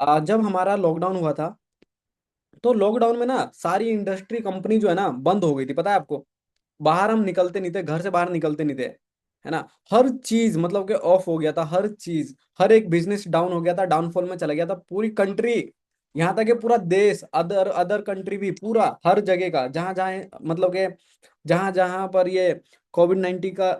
जब हमारा लॉकडाउन हुआ था, तो लॉकडाउन में ना सारी इंडस्ट्री कंपनी जो है ना बंद हो गई थी, पता है आपको। बाहर हम निकलते नहीं थे, घर से बाहर निकलते नहीं थे, है ना। हर चीज मतलब कि ऑफ हो गया था, हर चीज, हर एक बिजनेस डाउन हो गया था, डाउनफॉल में चला गया था पूरी कंट्री। यहाँ तक कि पूरा देश, अदर अदर कंट्री भी, पूरा हर जगह का, जहां जहां मतलब कि जहां जहां पर ये कोविड-19 का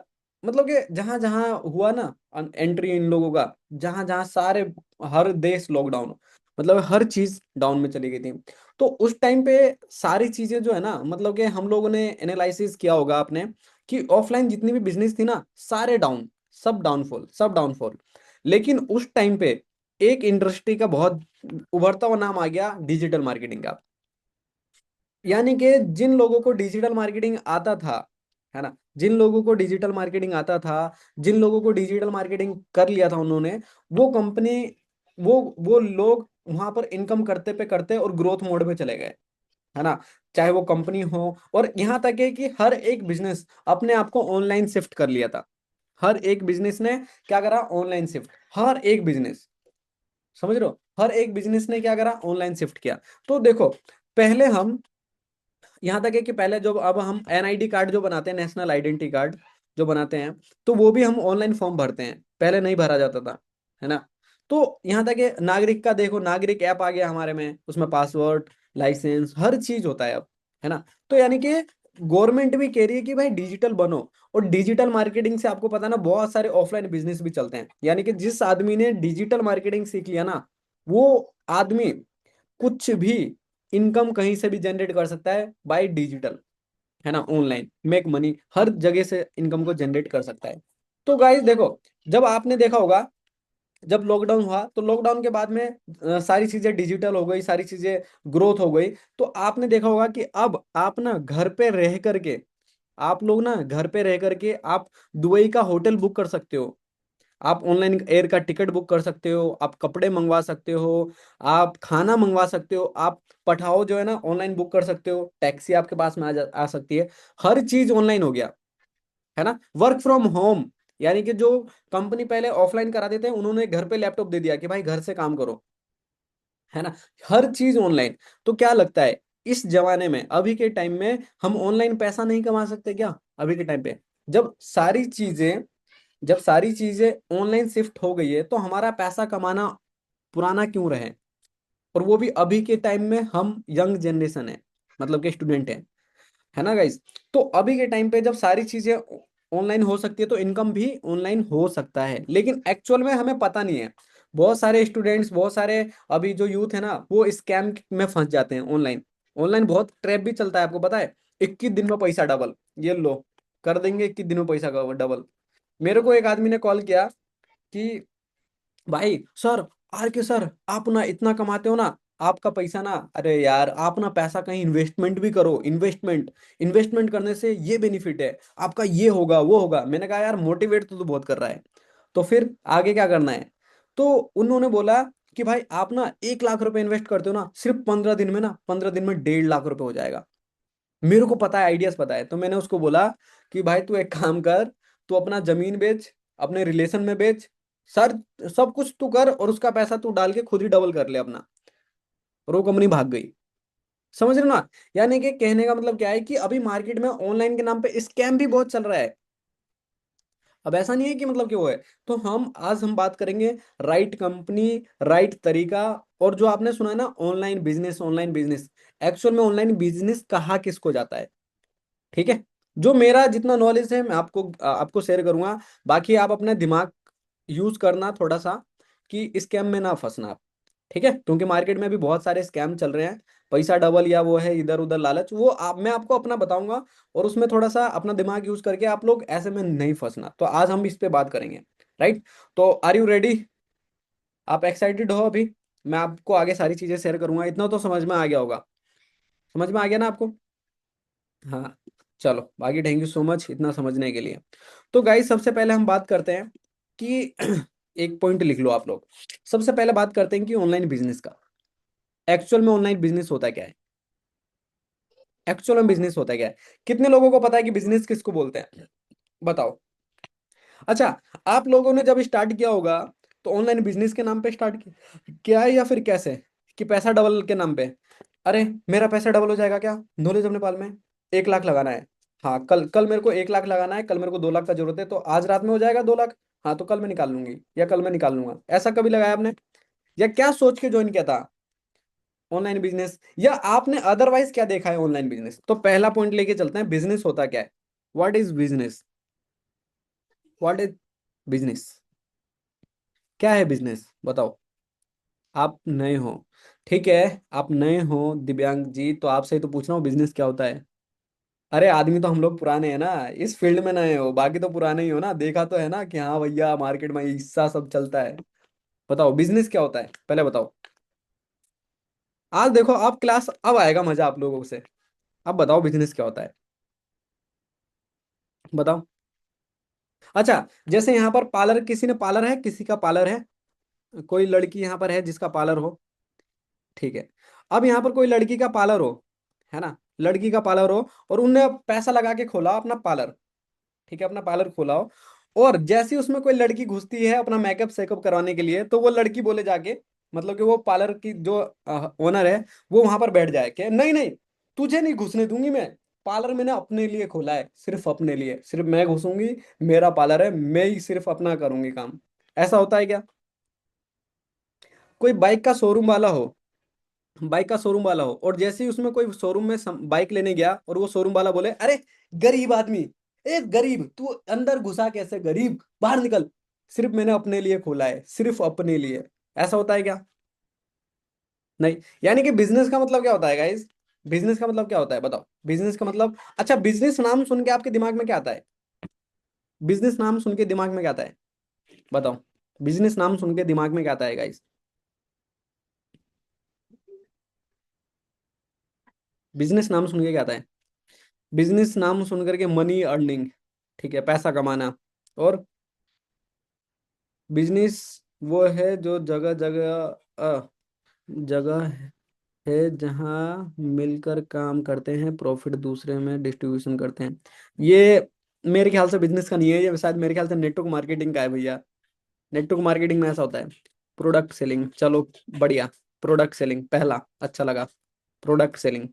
मतलब कि जहां जहां हुआ ना एंट्री इन लोगों का, जहां जहां सारे, हर देश लॉकडाउन, मतलब हर चीज डाउन में चली गई थी। तो उस टाइम पे सारी चीजें जो है ना, मतलब कि हम लोगों ने एनालिसिस किया होगा आपने, कि ऑफलाइन जितनी भी बिजनेस थी ना, सारे डाउन, सब डाउनफॉल, सब डाउनफॉल। लेकिन उस टाइम पे एक इंडस्ट्री का बहुत उभरता हुआ नाम आ गया, डिजिटल मार्केटिंग का। यानी कि जिन लोगों को डिजिटल मार्केटिंग आता था, है ना, जिन लोगों को डिजिटल मार्केटिंग आता था, जिन लोगों को डिजिटल मार्केटिंग कर लिया था उन्होंने, वो कंपनी, वो लोग वहां पर इनकम करते पे करते और ग्रोथ मोड पे चले गए, है ना। चाहे वो कंपनी हो, और यहाँ तक है कि हर एक बिजनेस अपने आप को ऑनलाइन शिफ्ट कर लिया था। हर एक बिजनेस ने क्या करा, ऑनलाइन शिफ्ट, हर एक बिजनेस, समझ रहे हो, हर एक बिजनेस ने क्या करा, ऑनलाइन शिफ्ट किया। तो देखो, पहले हम, यहाँ तक है कि पहले जो, अब हम एनआईडी कार्ड जो बनाते हैं, नेशनल आइडेंटिटी कार्ड जो बनाते हैं, तो वो भी हम ऑनलाइन फॉर्म भरते हैं, पहले नहीं भरा जाता था, है ना। तो यहाँ तक है नागरिक का, देखो नागरिक ऐप आ गया हमारे में, उसमें पासवर्ड, लाइसेंस, हर चीज होता है अब, है ना। तो यानी कि गवर्नमेंट भी कह रही है कि भाई डिजिटल बनो। और डिजिटल मार्केटिंग से आपको पता है ना, बहुत सारे ऑफलाइन बिजनेस भी चलते हैं। यानी कि जिस आदमी ने डिजिटल मार्केटिंग सीख लिया ना, वो आदमी कुछ भी इनकम कहीं से भी जनरेट कर सकता है बाय डिजिटल, है ना, ऑनलाइन मेक मनी, हर जगह से इनकम को जनरेट कर सकता है। तो गाइस देखो, जब आपने देखा होगा, जब लॉकडाउन हुआ तो लॉकडाउन के बाद में सारी चीजें डिजिटल हो गई, सारी चीजें ग्रोथ हो गई। तो आपने देखा होगा कि अब आप ना घर पे रह करके, आप लोग ना घर पे रह करके आप दुबई का होटल बुक कर सकते हो, आप ऑनलाइन एयर का टिकट बुक कर सकते हो, आप कपड़े मंगवा सकते हो, आप खाना मंगवा सकते हो, आप पठाओ जो है ना ऑनलाइन बुक कर सकते हो, टैक्सी आपके पास में आ सकती है। हर चीज ऑनलाइन हो गया, है ना। वर्क फ्रॉम होम, यानी कि जो कंपनी पहले ऑफलाइन कराते थे, उन्होंने घर पे लैपटॉप दे दिया कि भाई घर से काम करो, है ना। हर चीज ऑनलाइन। तो क्या लगता है, इस जमाने में, अभी के टाइम में, हम ऑनलाइन पैसा नहीं कमा सकते क्या, अभी के टाइम पे, जब सारी चीजें, जब सारी चीजें ऑनलाइन शिफ्ट हो गई है, तो हमारा पैसा कमाना पुराना क्यों रहे। और वो भी अभी के टाइम में, हम यंग जनरेशन है, मतलब के स्टूडेंट है ना गाइस। तो अभी के टाइम पे जब सारी चीजें ऑनलाइन हो सकती है, तो इनकम भी ऑनलाइन हो सकता है, लेकिन एक्चुअल में हमें पता नहीं है। बहुत सारे स्टूडेंट्स, बहुत सारे अभी जो यूथ है ना, वो स्कैम में फंस जाते हैं ऑनलाइन। ऑनलाइन बहुत ट्रैप भी चलता है, आपको पता है। 21 दिन में पैसा डबल, ये लो, कर देंगे 21 दिन में पैसा डबल। मेरे को एक आदमी ने कॉल किया कि भाई सर, आर के सर, आप ना इतना कमाते हो ना, आपका पैसा ना, अरे यार आप ना पैसा कहीं इन्वेस्टमेंट भी करो, इन्वेस्टमेंट, इन्वेस्टमेंट करने से ये बेनिफिट है आपका, ये होगा वो होगा। मैंने कहा यार मोटिवेट तो तू बहुत कर रहा है, तो फिर आगे क्या करना है। तो उन्होंने बोला कि भाई आप ना 1 लाख रुपए इन्वेस्ट करते हो ना, सिर्फ 15 दिन में ना, 15 दिन में 1.5 लाख रुपए हो जाएगा। मेरे को पता है, आइडियाज पता है। तो मैंने उसको बोला कि भाई तू एक काम कर, तू अपना जमीन बेच, अपने रिलेशन में बेच, सर, सब कुछ तू कर, और उसका पैसा तू डाल के खुद ही डबल कर ले अपना। और वो कंपनी भाग गई, समझ रहे हो ना। यानी कि कहने का मतलब क्या है, कि अभी मार्केट में ऑनलाइन के नाम पे स्कैम भी बहुत चल रहा है। अब ऐसा नहीं है कि मतलब कि वो है। तो हम बात करेंगे राइट कंपनी, राइट तरीका। और जो आपने सुना है ना, online business, online business, actual में ऑनलाइन बिजनेस कहाँ किसको जाता है, ठीक है। जो मेरा जितना नॉलेज है, मैं आपको शेयर करूंगा। बाकी आप अपना दिमाग यूज करना थोड़ा सा, कि स्कैम में ना फंसना आप, ठीक है। क्योंकि मार्केट में भी बहुत सारे स्कैम चल रहे हैं, पैसा डबल या वो है इधर उधर लालच, वो मैं आपको अपना बताऊंगा। और उसमें थोड़ा सा अपना दिमाग यूज करके आप लोग ऐसे में नहीं फंसना। तो आज हम इस पे बात करेंगे, राइट। तो आर यू रेडी, आप एक्साइटेड हो अभी। मैं आपको आगे सारी चीजें शेयर करूंगा, इतना तो समझ में आ गया होगा, समझ में आ गया ना आपको। हाँ, चलो बाकी थैंक यू सो मच इतना समझने के लिए। तो गाइस सबसे पहले हम बात करते हैं कि एक पॉइंट लिख लो आप लोग। सबसे पहले बात करते हैं कि ऑनलाइन बिजनेस का, एक्चुअल में ऑनलाइन बिजनेस होता क्या है। एक्चुअल में बिजनेस होता क्या है, कितने लोगों को पता है कि बिजनेस किसको बोलते हैं, बताओ। अच्छा, आप लोगों ने जब स्टार्ट किया होगा, तो ऑनलाइन बिजनेस के नाम पे स्टार्ट किया है या फिर कैसे, कि पैसा डबल के नाम पे? अरे मेरा पैसा डबल हो जाएगा क्या, नॉलेज अपने पाल में। 1 लाख लगाना है, हाँ कल कल मेरे को 1 लाख लगाना है, कल मेरे को 2 लाख का जरूरत है, तो आज रात में हो जाएगा 2 लाख। हाँ तो कल मैं निकाल लूंगी या कल मैं निकाल लूंगा, ऐसा कभी लगाया आपने? या क्या सोच के ज्वाइन किया था ऑनलाइन बिजनेस, या आपने अदरवाइज क्या देखा है ऑनलाइन बिजनेस? तो पहला पॉइंट लेके चलते हैं, बिजनेस होता क्या है? What is business? What is business? क्या है बिजनेस, बताओ। आप नए हो, ठीक है, आप नए हो दिव्यांग जी, तो आपसे ही तो पूछ रहा हूँ बिजनेस क्या होता है। अरे आदमी तो हम लोग पुराने हैं ना, इस फील्ड में नए हो, बाकी तो पुराने ही हो ना, देखा तो है ना कि हाँ भैया मार्केट में हिस्सा सब चलता है। बताओ बिजनेस क्या होता है, पहले बताओ। आज देखो आप क्लास, अब आएगा मजा आप लोगों से। अब बताओ बिजनेस क्या होता है, बताओ। अच्छा, जैसे यहाँ पर पार्लर, किसी ने पार्लर है, किसी का पार्लर है, कोई लड़की यहाँ पर है जिसका पार्लर हो, ठीक है। अब यहाँ पर कोई लड़की का पार्लर हो, है ना, लड़की का पार्लर हो, और उनने पैसा लगा के खोला अपना पार्लर, ठीक है, अपना पार्लर खोला हो, और जैसे ही उसमें कोई लड़की घुसती है अपना मेकअप सेकअप करवाने के लिए, तो वो लड़की बोले जाके, मतलब कि वो पार्लर की जो ओनर है, वो वहां पर बैठ जाए कि नहीं नहीं, तुझे नहीं घुसने दूंगी मैं, पार्लर मैंने अपने लिए खोला है, सिर्फ अपने लिए, सिर्फ मैं घुसूंगी, मेरा पार्लर है, मैं ही सिर्फ अपना करूंगी काम। ऐसा होता है क्या? कोई बाइक का शोरूम वाला हो, बाइक का शोरूम वाला हो, और जैसे ही उसमें कोई शोरूम में बाइक लेने गया, और वो शोरूम वाला बोले अरे गरीब आदमी, ए गरीब तू अंदर घुसा कैसे, गरीब बाहर निकल, सिर्फ मैंने अपने लिए खोला है, सिर्फ अपने लिए। ऐसा होता है क्या? नहीं। यानी कि बिजनेस का मतलब क्या होता है गाइस? बिजनेस का मतलब क्या होता है, बताओ बिजनेस का मतलब। अच्छा, बिजनेस नाम सुन के आपके दिमाग में क्या आता है? बिजनेस नाम सुन के दिमाग में क्या आता है, बताओ। बिजनेस नाम सुन के दिमाग में क्या आता है गाइस? बिजनेस नाम सुन के क्या आता है? बिजनेस नाम सुन करके मनी अर्निंग, ठीक है, पैसा कमाना। और बिजनेस वो है जो जगह जगह जगह है जहाँ मिलकर काम करते हैं, प्रॉफिट दूसरे में डिस्ट्रीब्यूशन करते हैं। ये मेरे ख्याल से बिजनेस का नहीं है, ये शायद मेरे ख्याल से नेटवर्क मार्केटिंग का है भैया। नेटवर्क मार्केटिंग में ऐसा होता है, प्रोडक्ट सेलिंग, चलो बढ़िया। प्रोडक्ट सेलिंग पहला अच्छा लगा, product selling.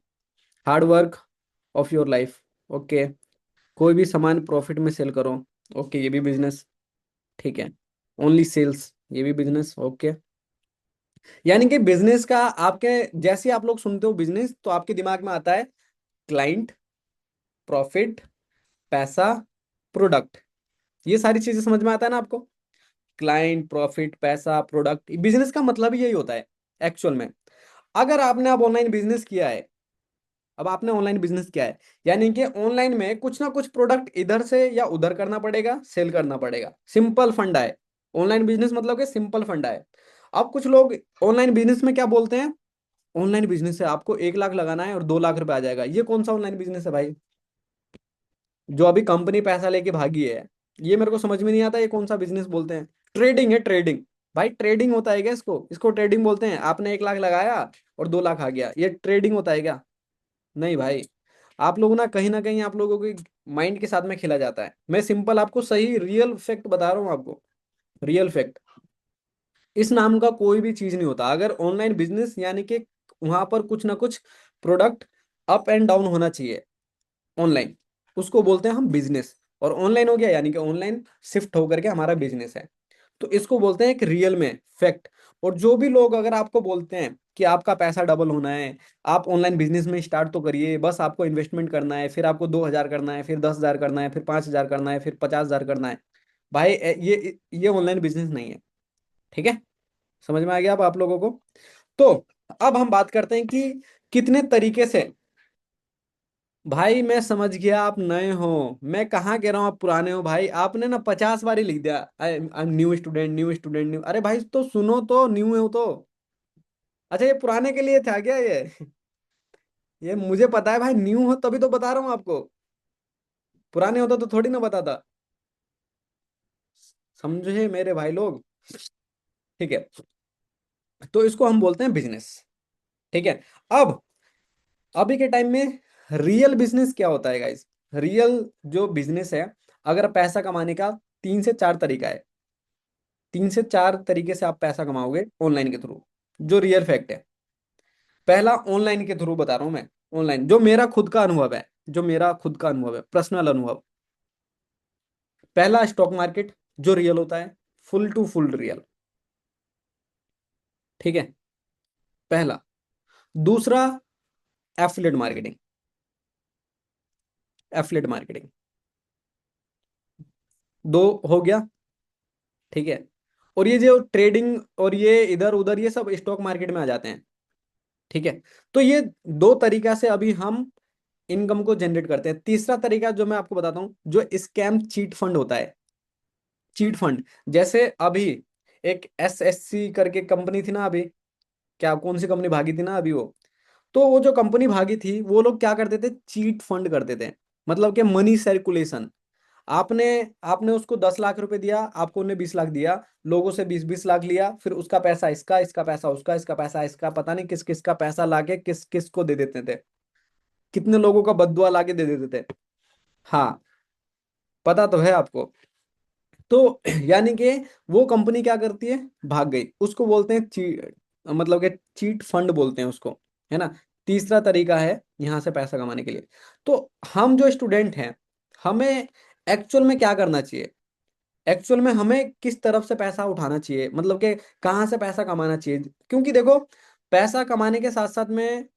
Hard work of your life, okay. कोई भी सामान प्रॉफिट में सेल करो, ओके, ये भी बिजनेस, ठीक है। ओनली सेल्स, ये भी बिजनेस, ओके। यानी कि बिजनेस का आपके, जैसे आप लोग सुनते हो बिजनेस, तो आपके दिमाग में आता है क्लाइंट, प्रॉफिट, पैसा, प्रोडक्ट। ये सारी चीजें समझ में आता है ना आपको? क्लाइंट, प्रॉफिट, पैसा, प्रोडक्ट, बिजनेस का मतलब ही यही होता है एक्चुअल में। अगर आपने अब ऑनलाइन बिजनेस किया है, अब आपने ऑनलाइन बिजनेस किया है, यानी कि ऑनलाइन में कुछ ना कुछ प्रोडक्ट इधर से या उधर करना पड़ेगा, सेल करना पड़ेगा, सिंपल फंडा है। ऑनलाइन बिजनेस मतलब कि सिंपल फंडा है। अब कुछ लोग ऑनलाइन बिजनेस में क्या बोलते हैं, ऑनलाइन बिजनेस है, आपको 1 लाख लगाना है और 2 लाख रुपए आ जाएगा। ये कौन सा ऑनलाइन बिजनेस है भाई? जो अभी कंपनी पैसा लेके भागी है, ये मेरे को समझ में नहीं आता, ये कौन सा बिजनेस बोलते हैं? ट्रेडिंग है, ट्रेडिंग। भाई ट्रेडिंग होता है क्या इसको? इसको ट्रेडिंग बोलते हैं? आपने 1 लाख लगाया और 2 लाख आ गया, ये ट्रेडिंग होता है क्या? नहीं भाई। आप लोग ना कहीं आप लोगों के माइंड के साथ में खेला जाता है। मैं सिंपल आपको सही रियल फैक्ट बता रहा हूँ आपको, रियल फैक्ट। इस नाम का कोई भी चीज नहीं होता अगर ऑनलाइन बिजनेस, यानी कि वहां पर कुछ ना कुछ प्रोडक्ट अप एंड डाउन होना चाहिए ऑनलाइन, उसको बोलते हैं हम बिजनेस। और ऑनलाइन हो गया यानी कि ऑनलाइन शिफ्ट होकर के हमारा बिजनेस है, तो इसको बोलते हैं एक रियल में फैक्ट। और जो भी लोग अगर आपको बोलते हैं कि आपका पैसा डबल होना है, आप ऑनलाइन बिजनेस में स्टार्ट तो करिए, बस आपको इन्वेस्टमेंट करना है, फिर आपको 2,000 करना है, फिर 10,000 करना है, फिर 5,000 करना है, फिर 50,000 करना है, भाई ये ऑनलाइन बिजनेस नहीं है, ठीक है। समझ में आ गया अब आप लोगों को? तो अब हम बात करते हैं कि कितने तरीके से। भाई मैं समझ गया आप नए हो, मैं कहाँ कह रहा हूँ आप पुराने हो, भाई आपने ना 50 बार ही लिख दिया I am new student, new student, new. अरे भाई तो सुनो तो, न्यू हो तो। अच्छा, ये पुराने के लिए था क्या ये मुझे पता है भाई, न्यू हो तभी तो बता रहा हूँ आपको, पुराने होता तो थोड़ी ना बताता। समझे मेरे भाई लोग? ठीक है, तो इसको हम बोलते हैं बिजनेस, ठीक है। अब अभी के टाइम में रियल बिजनेस क्या होता है गाइस? रियल जो बिजनेस है, अगर पैसा कमाने का 3 से 4 तरीका है। 3 से 4 तरीके से आप पैसा कमाओगे ऑनलाइन के थ्रू, जो रियल फैक्ट है। पहला ऑनलाइन के थ्रू बता रहा हूं मैं, ऑनलाइन जो मेरा खुद का अनुभव है, जो मेरा खुद का अनुभव है, पर्सनल अनुभव। पहला स्टॉक मार्केट, जो रियल होता है, फुल टू फुल रियल। ठीक है, पहला। दूसरा, एफिलिएट मार्केटिंग। एफिलिएट मार्केटिंग दो हो गया। ठीक है, और ये जो ट्रेडिंग और ये इधर उधर ये सब स्टॉक मार्केट में आ जाते हैं। ठीक है, तो ये दो तरीका से अभी हम इनकम को जनरेट करते हैं। तीसरा तरीका जो मैं आपको बताता हूँ, जो स्कैम चीट फंड होता है। चीट फंड, जैसे अभी एक एसएससी करके कंपनी थी ना अभी, क्या कौन सी कंपनी भागी थी ना अभी वो, तो वो जो कंपनी भागी थी वो लोग क्या करते थे, चीट फंड करते थे। मतलब कि मनी सर्कुलेशन। आपने आपने उसको 10 लाख रुपए दिया, आपको उन्हें 20 लाख दिया, लोगों से 20-20 लाख लिया, फिर उसका पैसा इसका, इसका पैसा उसका, इसका पैसा इसका, पता नहीं किस किस का पैसा लाके किस किस को दे देते थे, कितने लोगों का बददुआ लाके दे देते थे। हाँ, पता तो है आपको। तो यानी कि वो कंपनी क्या करती है, भाग गई, उसको बोलते हैं मतलब कि चीट फंड बोलते हैं उसको, है ना। तीसरा तरीका है यहाँ से पैसा कमाने के लिए। तो हम जो स्टूडेंट हैं, हमें एक्चुअल में क्या करना चाहिए, एक्चुअल में हमें किस तरफ से पैसा उठाना चाहिए, मतलब कि कहाँ से पैसा कमाना चाहिए। क्योंकि देखो, पैसा कमाने के साथ साथ में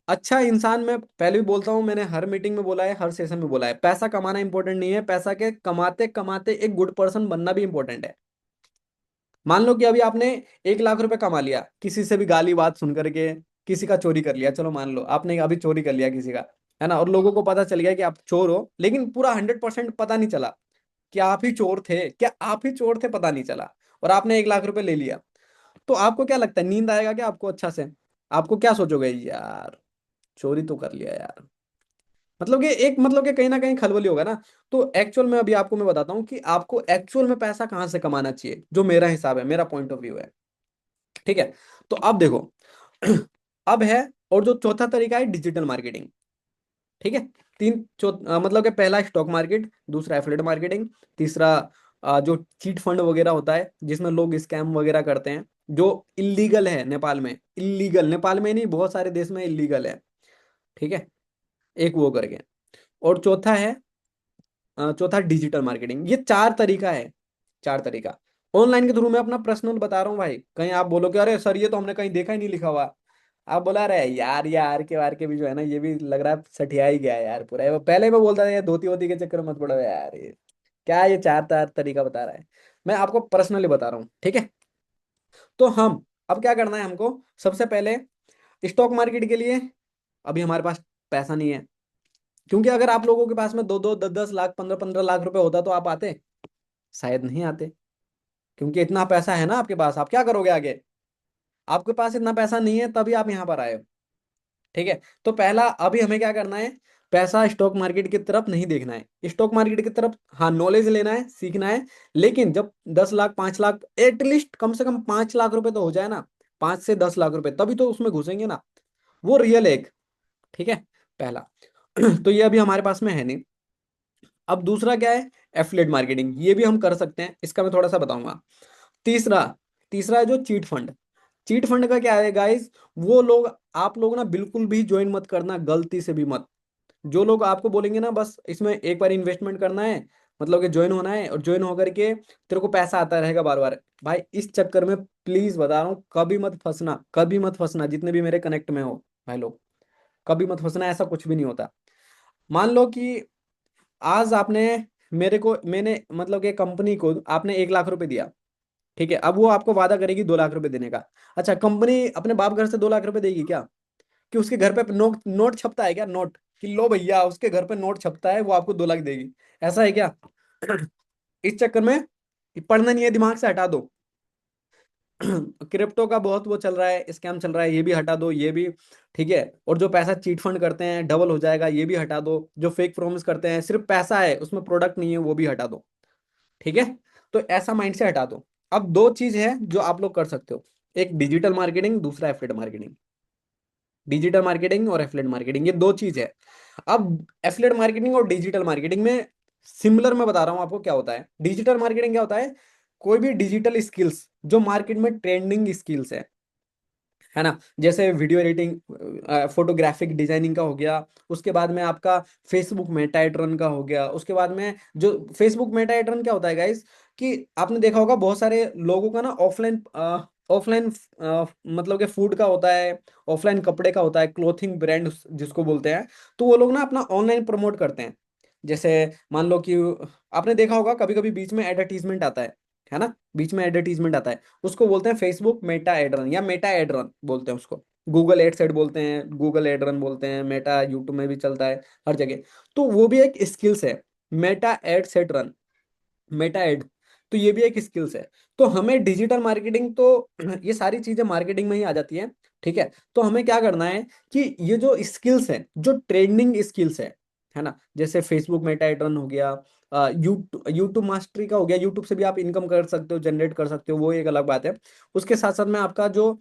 अच्छा इंसान, मैं पहले भी बोलता हूँ, मैंने हर मीटिंग में बोला है, हर सेशन में बोला है, पैसा कमाना इंपॉर्टेंट नहीं है, पैसा के कमाते कमाते एक गुड पर्सन बनना भी इंपॉर्टेंट है। मान लो कि अभी आपने 1 लाख रुपए कमा लिया, किसी से भी गाली बात सुन करके, किसी का चोरी कर लिया, चलो मान लो आपने अभी चोरी कर लिया किसी का, है ना, और लोगों को पता चल गया कि आप चोर हो, लेकिन पूरा 100% पता नहीं चला कि आप ही चोर थे, क्या आप ही चोर थे, पता नहीं चला, और आपने 1 लाख रुपए ले लिया। तो आपको क्या लगता है, नींद आएगा क्या आपको अच्छा से? आपको क्या सोचोगे, यार चोरी तो कर लिया यार, मतलब कि एक, मतलब कि कहीं ना कहीं खलबली होगा ना। तो एक्चुअल में अभी आपको मैं बताता हूँ कि आपको एक्चुअल में पैसा कहाँ से कमाना चाहिए, जो मेरा हिसाब है, मेरा पॉइंट ऑफ व्यू है। ठीक है, तो अब देखो, अब है, और जो चौथा तरीका है, डिजिटल मार्केटिंग। ठीक है, मतलब कि पहला स्टॉक मार्केट, दूसरा एफिलिएट मार्केटिंग, तीसरा जो चीट फंड वगैरह होता है जिसमें लोग स्कैम वगैरह करते हैं, जो इलीगल है नेपाल में, इलीगल नेपाल में नहीं, बहुत सारे देश में इलीगल है। ठीक है, एक वो करके, और चौथा है, चौथा डिजिटल मार्केटिंग। ये चार तरीका है, चार तरीका। ऑनलाइन के थ्रू मैं अपना पर्सनल बता रहा हूँ भाई, कहीं आप बोलो कि अरे सर ये तो हमने कहीं देखा ही नहीं लिखा हुआ। आप बोला रहे यार, ये आर के वार के भी जो है ना, ये भी लग रहा है सठिया ही गया है यार पूरा। वो पहले मैं बोलता था ये धोती वोती के चक्कर में मत पड़ो यार, ये क्या, ये चार चार तरीका बता रहा है। मैं आपको पर्सनली बता रहा हूँ, ठीक है। तो हम अब क्या करना है हमको, सबसे पहले स्टॉक मार्केट के लिए अभी हमारे पास पैसा नहीं है, क्योंकि अगर आप लोगों के पास में 2-2, 10-10 लाख, 15-15 लाख रुपए होता तो आप आते, शायद नहीं आते। क्योंकि इतना पैसा है ना आपके पास, आप क्या करोगे आगे, आपके पास इतना पैसा नहीं है तभी आप यहाँ पर आए हो। ठीक है, तो पहला अभी हमें क्या करना है, पैसा स्टॉक मार्केट की तरफ नहीं देखना है, स्टॉक मार्केट की तरफ हाँ नॉलेज लेना है, सीखना है। लेकिन जब 10 लाख 5 लाख, एटलीस्ट कम से कम 5 लाख रुपए तो हो जाए ना, 5 से 10 लाख रुपए, तभी तो उसमें घुसेंगे ना, वो रियल एक। ठीक है, पहला। तो ये अभी हमारे पास में है नहीं। अब दूसरा क्या है, एफिलिएट मार्केटिंग, ये भी हम कर सकते हैं, इसका मैं थोड़ा सा बताऊंगा। तीसरा, तीसरा है जो चीट फंड। चीट फंड का क्या है गाइस, वो लोग, आप लोग ना बिल्कुल भी ज्वाइन मत करना, गलती से भी मत। जो लोग आपको बोलेंगे ना बस इसमें एक बार इन्वेस्टमेंट करना है, मतलब कि ज्वाइन होना है, और ज्वाइन होकर के तेरे को पैसा आता रहेगा बार बार, भाई इस चक्कर में प्लीज बता रहा हूँ, कभी मत फंसना, कभी मत फंसना, जितने भी मेरे कनेक्ट में हो भाई लोग, कभी मत फंसना, ऐसा कुछ भी नहीं होता। मान लो कि आज आपने मेरे को, मैंने मतलब कि कंपनी को आपने 1 लाख रुपए दिया। ठीक है, अब वो आपको वादा करेगी 2 लाख रुपए देने का। अच्छा, कंपनी अपने बाप घर से 2 लाख रुपए देगी क्या? कि उसके घर पे नोट नोट छपता है क्या, नोट, कि लो भैया उसके घर पे नोट छपता है वो आपको 2 लाख देगी, ऐसा है क्या? इस चक्कर में पढ़ना नहीं है, दिमाग से हटा दो। क्रिप्टो का बहुत वो चल रहा है, स्कैम चल रहा है, ये भी हटा दो, ये भी। ठीक है, और जो पैसा चीट फंड करते हैं डबल हो जाएगा, ये भी हटा दो। जो फेक प्रॉमिस करते हैं, सिर्फ पैसा है उसमें प्रोडक्ट नहीं है, वो भी हटा दो। ठीक है, तो ऐसा माइंड से हटा दो। अब दो चीज है जो आप लोग कर सकते हो, एक डिजिटल मार्केटिंग, दूसरा एफिलिएट मार्केटिंग। डिजिटल मार्केटिंग और एफिलिएट मार्केटिंग, ये दो चीज है। अब एफिलिएट मार्केटिंग और डिजिटल मार्केटिंग में सिमिलर मैं बता रहा हूं आपको क्या होता है। डिजिटल मार्केटिंग क्या होता है, कोई भी डिजिटल स्किल्स जो मार्केट में ट्रेंडिंग स्किल्स है ना, जैसे वीडियो एडिटिंग, फोटोग्राफिक डिजाइनिंग का हो गया। उसके बाद में आपका फेसबुक मेटाट्रॉन का हो गया। उसके बाद में जो फेसबुक मेटाट्रॉन क्या होता है गाइस, कि आपने देखा होगा बहुत सारे लोगों का ना ऑफलाइन ऑफलाइन मतलब कि फूड का होता है, ऑफलाइन कपड़े का होता है, क्लोथिंग ब्रांड जिसको बोलते हैं। तो वो लोग ना अपना ऑनलाइन प्रमोट करते हैं। जैसे मान लो कि आपने देखा होगा कभी कभी बीच में एडवर्टीजमेंट आता है ना, बीच में एडवर्टीजमेंट आता है, उसको बोलते हैं फेसबुक मेटा एडरन या मेटा एडरन बोलते हैं उसको। गूगल एड सेट बोलते हैं, गूगल एडरन बोलते हैं, मेटा यूट्यूब में भी चलता है हर जगह। तो वो भी एक स्किल्स है, Meta ad set run, Meta ad. तो ये भी एक स्किल्स है। तो हमें डिजिटल मार्केटिंग तो ये सारी चीजें मार्केटिंग में ही आ जाती है। ठीक है, तो हमें क्या करना है कि ये जो स्किल्स है, जो ट्रेंडिंग स्किल्स है ना, जैसे फेसबुक मेटा एड रन हो गया, यूट्यूब यूट्यूब मास्टरी का हो गया, यूट्यूब से भी आप इनकम कर सकते हो, जनरेट कर सकते हो, वो एक अलग बात है। उसके साथ साथ में आपका जो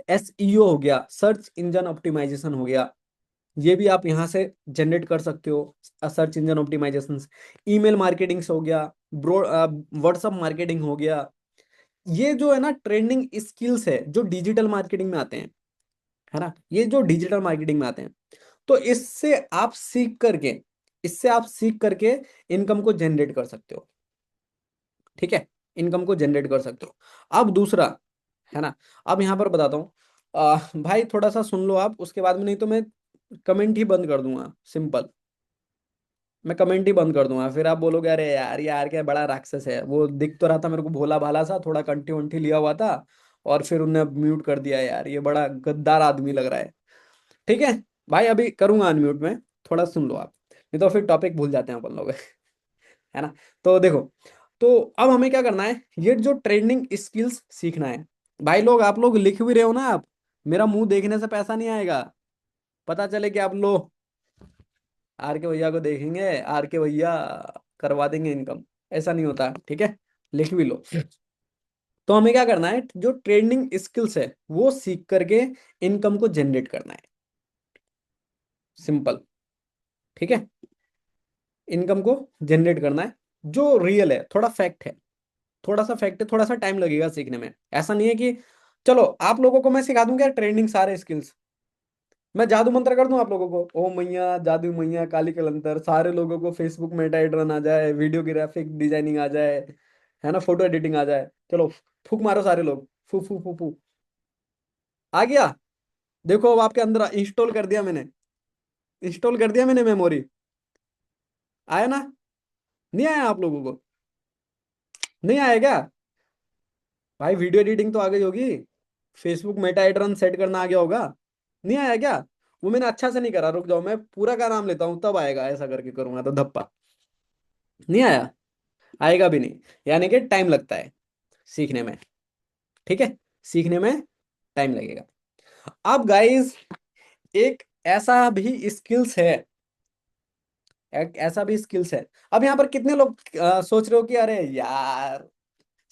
एसईओ हो गया, सर्च इंजन ऑप्टिमाइजेशन हो गया, ये भी आप यहाँ से जनरेट कर सकते हो। Search engine optimisation, email marketing हो गया, ब्रो व्हाट्सअप मार्केटिंग हो गया। ये जो है ना ट्रेंडिंग स्किल्स है जो डिजिटल मार्केटिंग में आते हैं, है ना, ये जो डिजिटल मार्केटिंग में आते हैं। तो इससे आप सीख करके इनकम को जनरेट कर सकते हो। ठीक है, इनकम को जनरेट कर सकते हो। अब दूसरा, है ना, अब यहाँ पर बताता हूँ। भाई थोड़ा सा सुन लो आप, उसके बाद में नहीं तो मैं कमेंट ही बंद कर दूंगा, सिंपल। मैं कमेंट ही बंद कर दूंगा, फिर आप बोलोगे अरे यार यार क्या बड़ा राक्षस है, वो दिख तो रहा था मेरे को भोला भाला सा, थोड़ा कंठी वंठी लिया हुआ था, और फिर उनने म्यूट कर दिया, यार ये बड़ा गद्दार आदमी लग रहा है। ठीक है भाई, अभी करूंगा अनम्यूट में, थोड़ा सुन लो आप, नहीं तो फिर टॉपिक भूल जाते हैं अपन लोग है ना। तो देखो, तो अब हमें क्या करना है, ये जो ट्रेंडिंग स्किल्स सीखना है। भाई लोग, आप लोग लिख भी रहे हो ना आप, मेरा मुंह देखने से पैसा नहीं आएगा। पता चले कि आप लोग आर के भैया को देखेंगे, आर के भैया करवा देंगे इनकम, ऐसा नहीं होता। ठीक है, लिख भी लो। तो हमें क्या करना है, जो ट्रेंडिंग स्किल्स है वो सीख करके इनकम को जनरेट करना है, सिंपल। ठीक है, इनकम को जनरेट करना है, जो रियल है, थोड़ा फैक्ट है, थोड़ा सा फैक्ट है, थोड़ा सा टाइम लगेगा सीखने में। ऐसा नहीं है कि चलो आप लोगों को मैं सिखा दूंगा ट्रेंडिंग सारे स्किल्स, मैं जादू मंत्र कर दूं आप लोगों को, ओ मैया जादू मैया काली कलंतर, सारे लोगों को फेसबुक मेटा एड्रन आ जाए, वीडियो ग्राफिक डिजाइनिंग आ जाए, है ना, फोटो एडिटिंग आ जाए, चलो फूक मारो सारे लोग, फू फू फू फू। आ गया, देखो अब आपके अंदर इंस्टॉल कर दिया मैंने, इंस्टॉल कर दिया मैंने मेमोरी। आया ना, नहीं आया आप लोगों को, नहीं आया क्या? भाई वीडियो एडिटिंग तो आ गई होगी, फेसबुक मेटा एड्रन सेट करना आ गया होगा, नहीं आया क्या? वो मैंने अच्छा से नहीं करा, रुक जाओ मैं पूरा का नाम लेता हूँ तब आएगा, ऐसा करके करूंगा तो धप्पा। नहीं आया, आएगा भी नहीं, यानी कि टाइम लगता है सीखने में। ठीक है, सीखने में टाइम लगेगा। अब गाइस, एक ऐसा भी स्किल्स है, एक ऐसा भी स्किल्स है। अब यहाँ पर कितने लोग सोच रहे हो कि अरे यार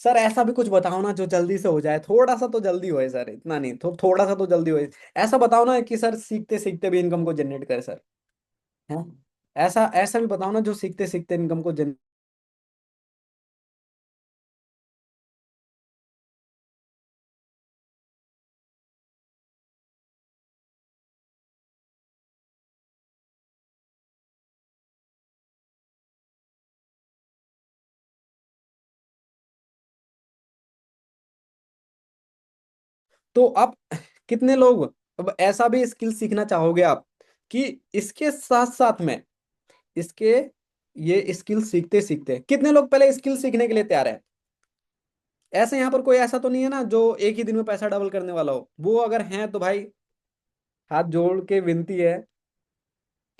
सर ऐसा भी कुछ बताओ ना जो जल्दी से हो जाए, थोड़ा सा तो जल्दी होए सर, इतना नहीं, थोड़ा सा तो जल्दी होए। ऐसा बताओ ना कि सर सीखते सीखते भी इनकम को जनरेट करे सर, है, ऐसा ऐसा भी बताओ ना जो सीखते सीखते इनकम को जनरेट। तो आप कितने लोग अब ऐसा भी स्किल सीखना चाहोगे आप, कि इसके साथ साथ में, इसके ये स्किल सीखते सीखते कितने लोग पहले स्किल सीखने के लिए तैयार है? ऐसे यहाँ पर कोई ऐसा तो नहीं है ना जो एक ही दिन में पैसा डबल करने वाला हो, वो अगर हैं तो भाई हाथ जोड़ के विनती है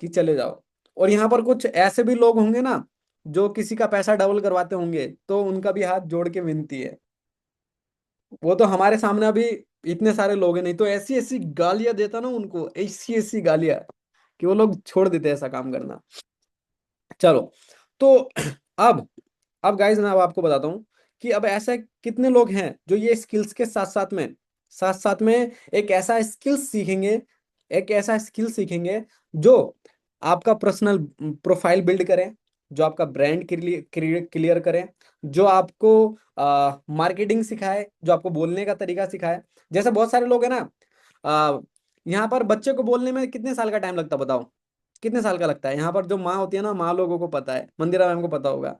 कि चले जाओ। और यहाँ पर कुछ ऐसे भी लोग होंगे ना जो किसी का पैसा डबल करवाते होंगे, तो उनका भी हाथ जोड़ के विनती है। वो तो हमारे सामने अभी इतने सारे लोग हैं, नहीं तो ऐसी ऐसी गालियां देता ना उनको, ऐसी ऐसी गालियां कि वो लोग छोड़ देते ऐसा काम करना। चलो, तो अब अब गाइस मैं अब आपको बताता हूँ कि अब ऐसा कितने लोग हैं जो ये स्किल्स के साथ साथ में एक ऐसा स्किल सीखेंगे, एक ऐसा स्किल सीखेंगे जो आपका पर्सनल प्रोफाइल बिल्ड करे, जो आपका ब्रांड क्लियर करे, जो आपको मार्केटिंग सिखाए, जो आपको बोलने का तरीका सिखाए। जैसे बहुत सारे लोग हैं ना, आ, यहाँ पर बच्चे को बोलने में कितने साल का टाइम लगता है बताओ? कितने साल का लगता है? यहाँ पर जो माँ होती है ना, माँ लोगों को पता है, मंदिरा मैम को पता होगा,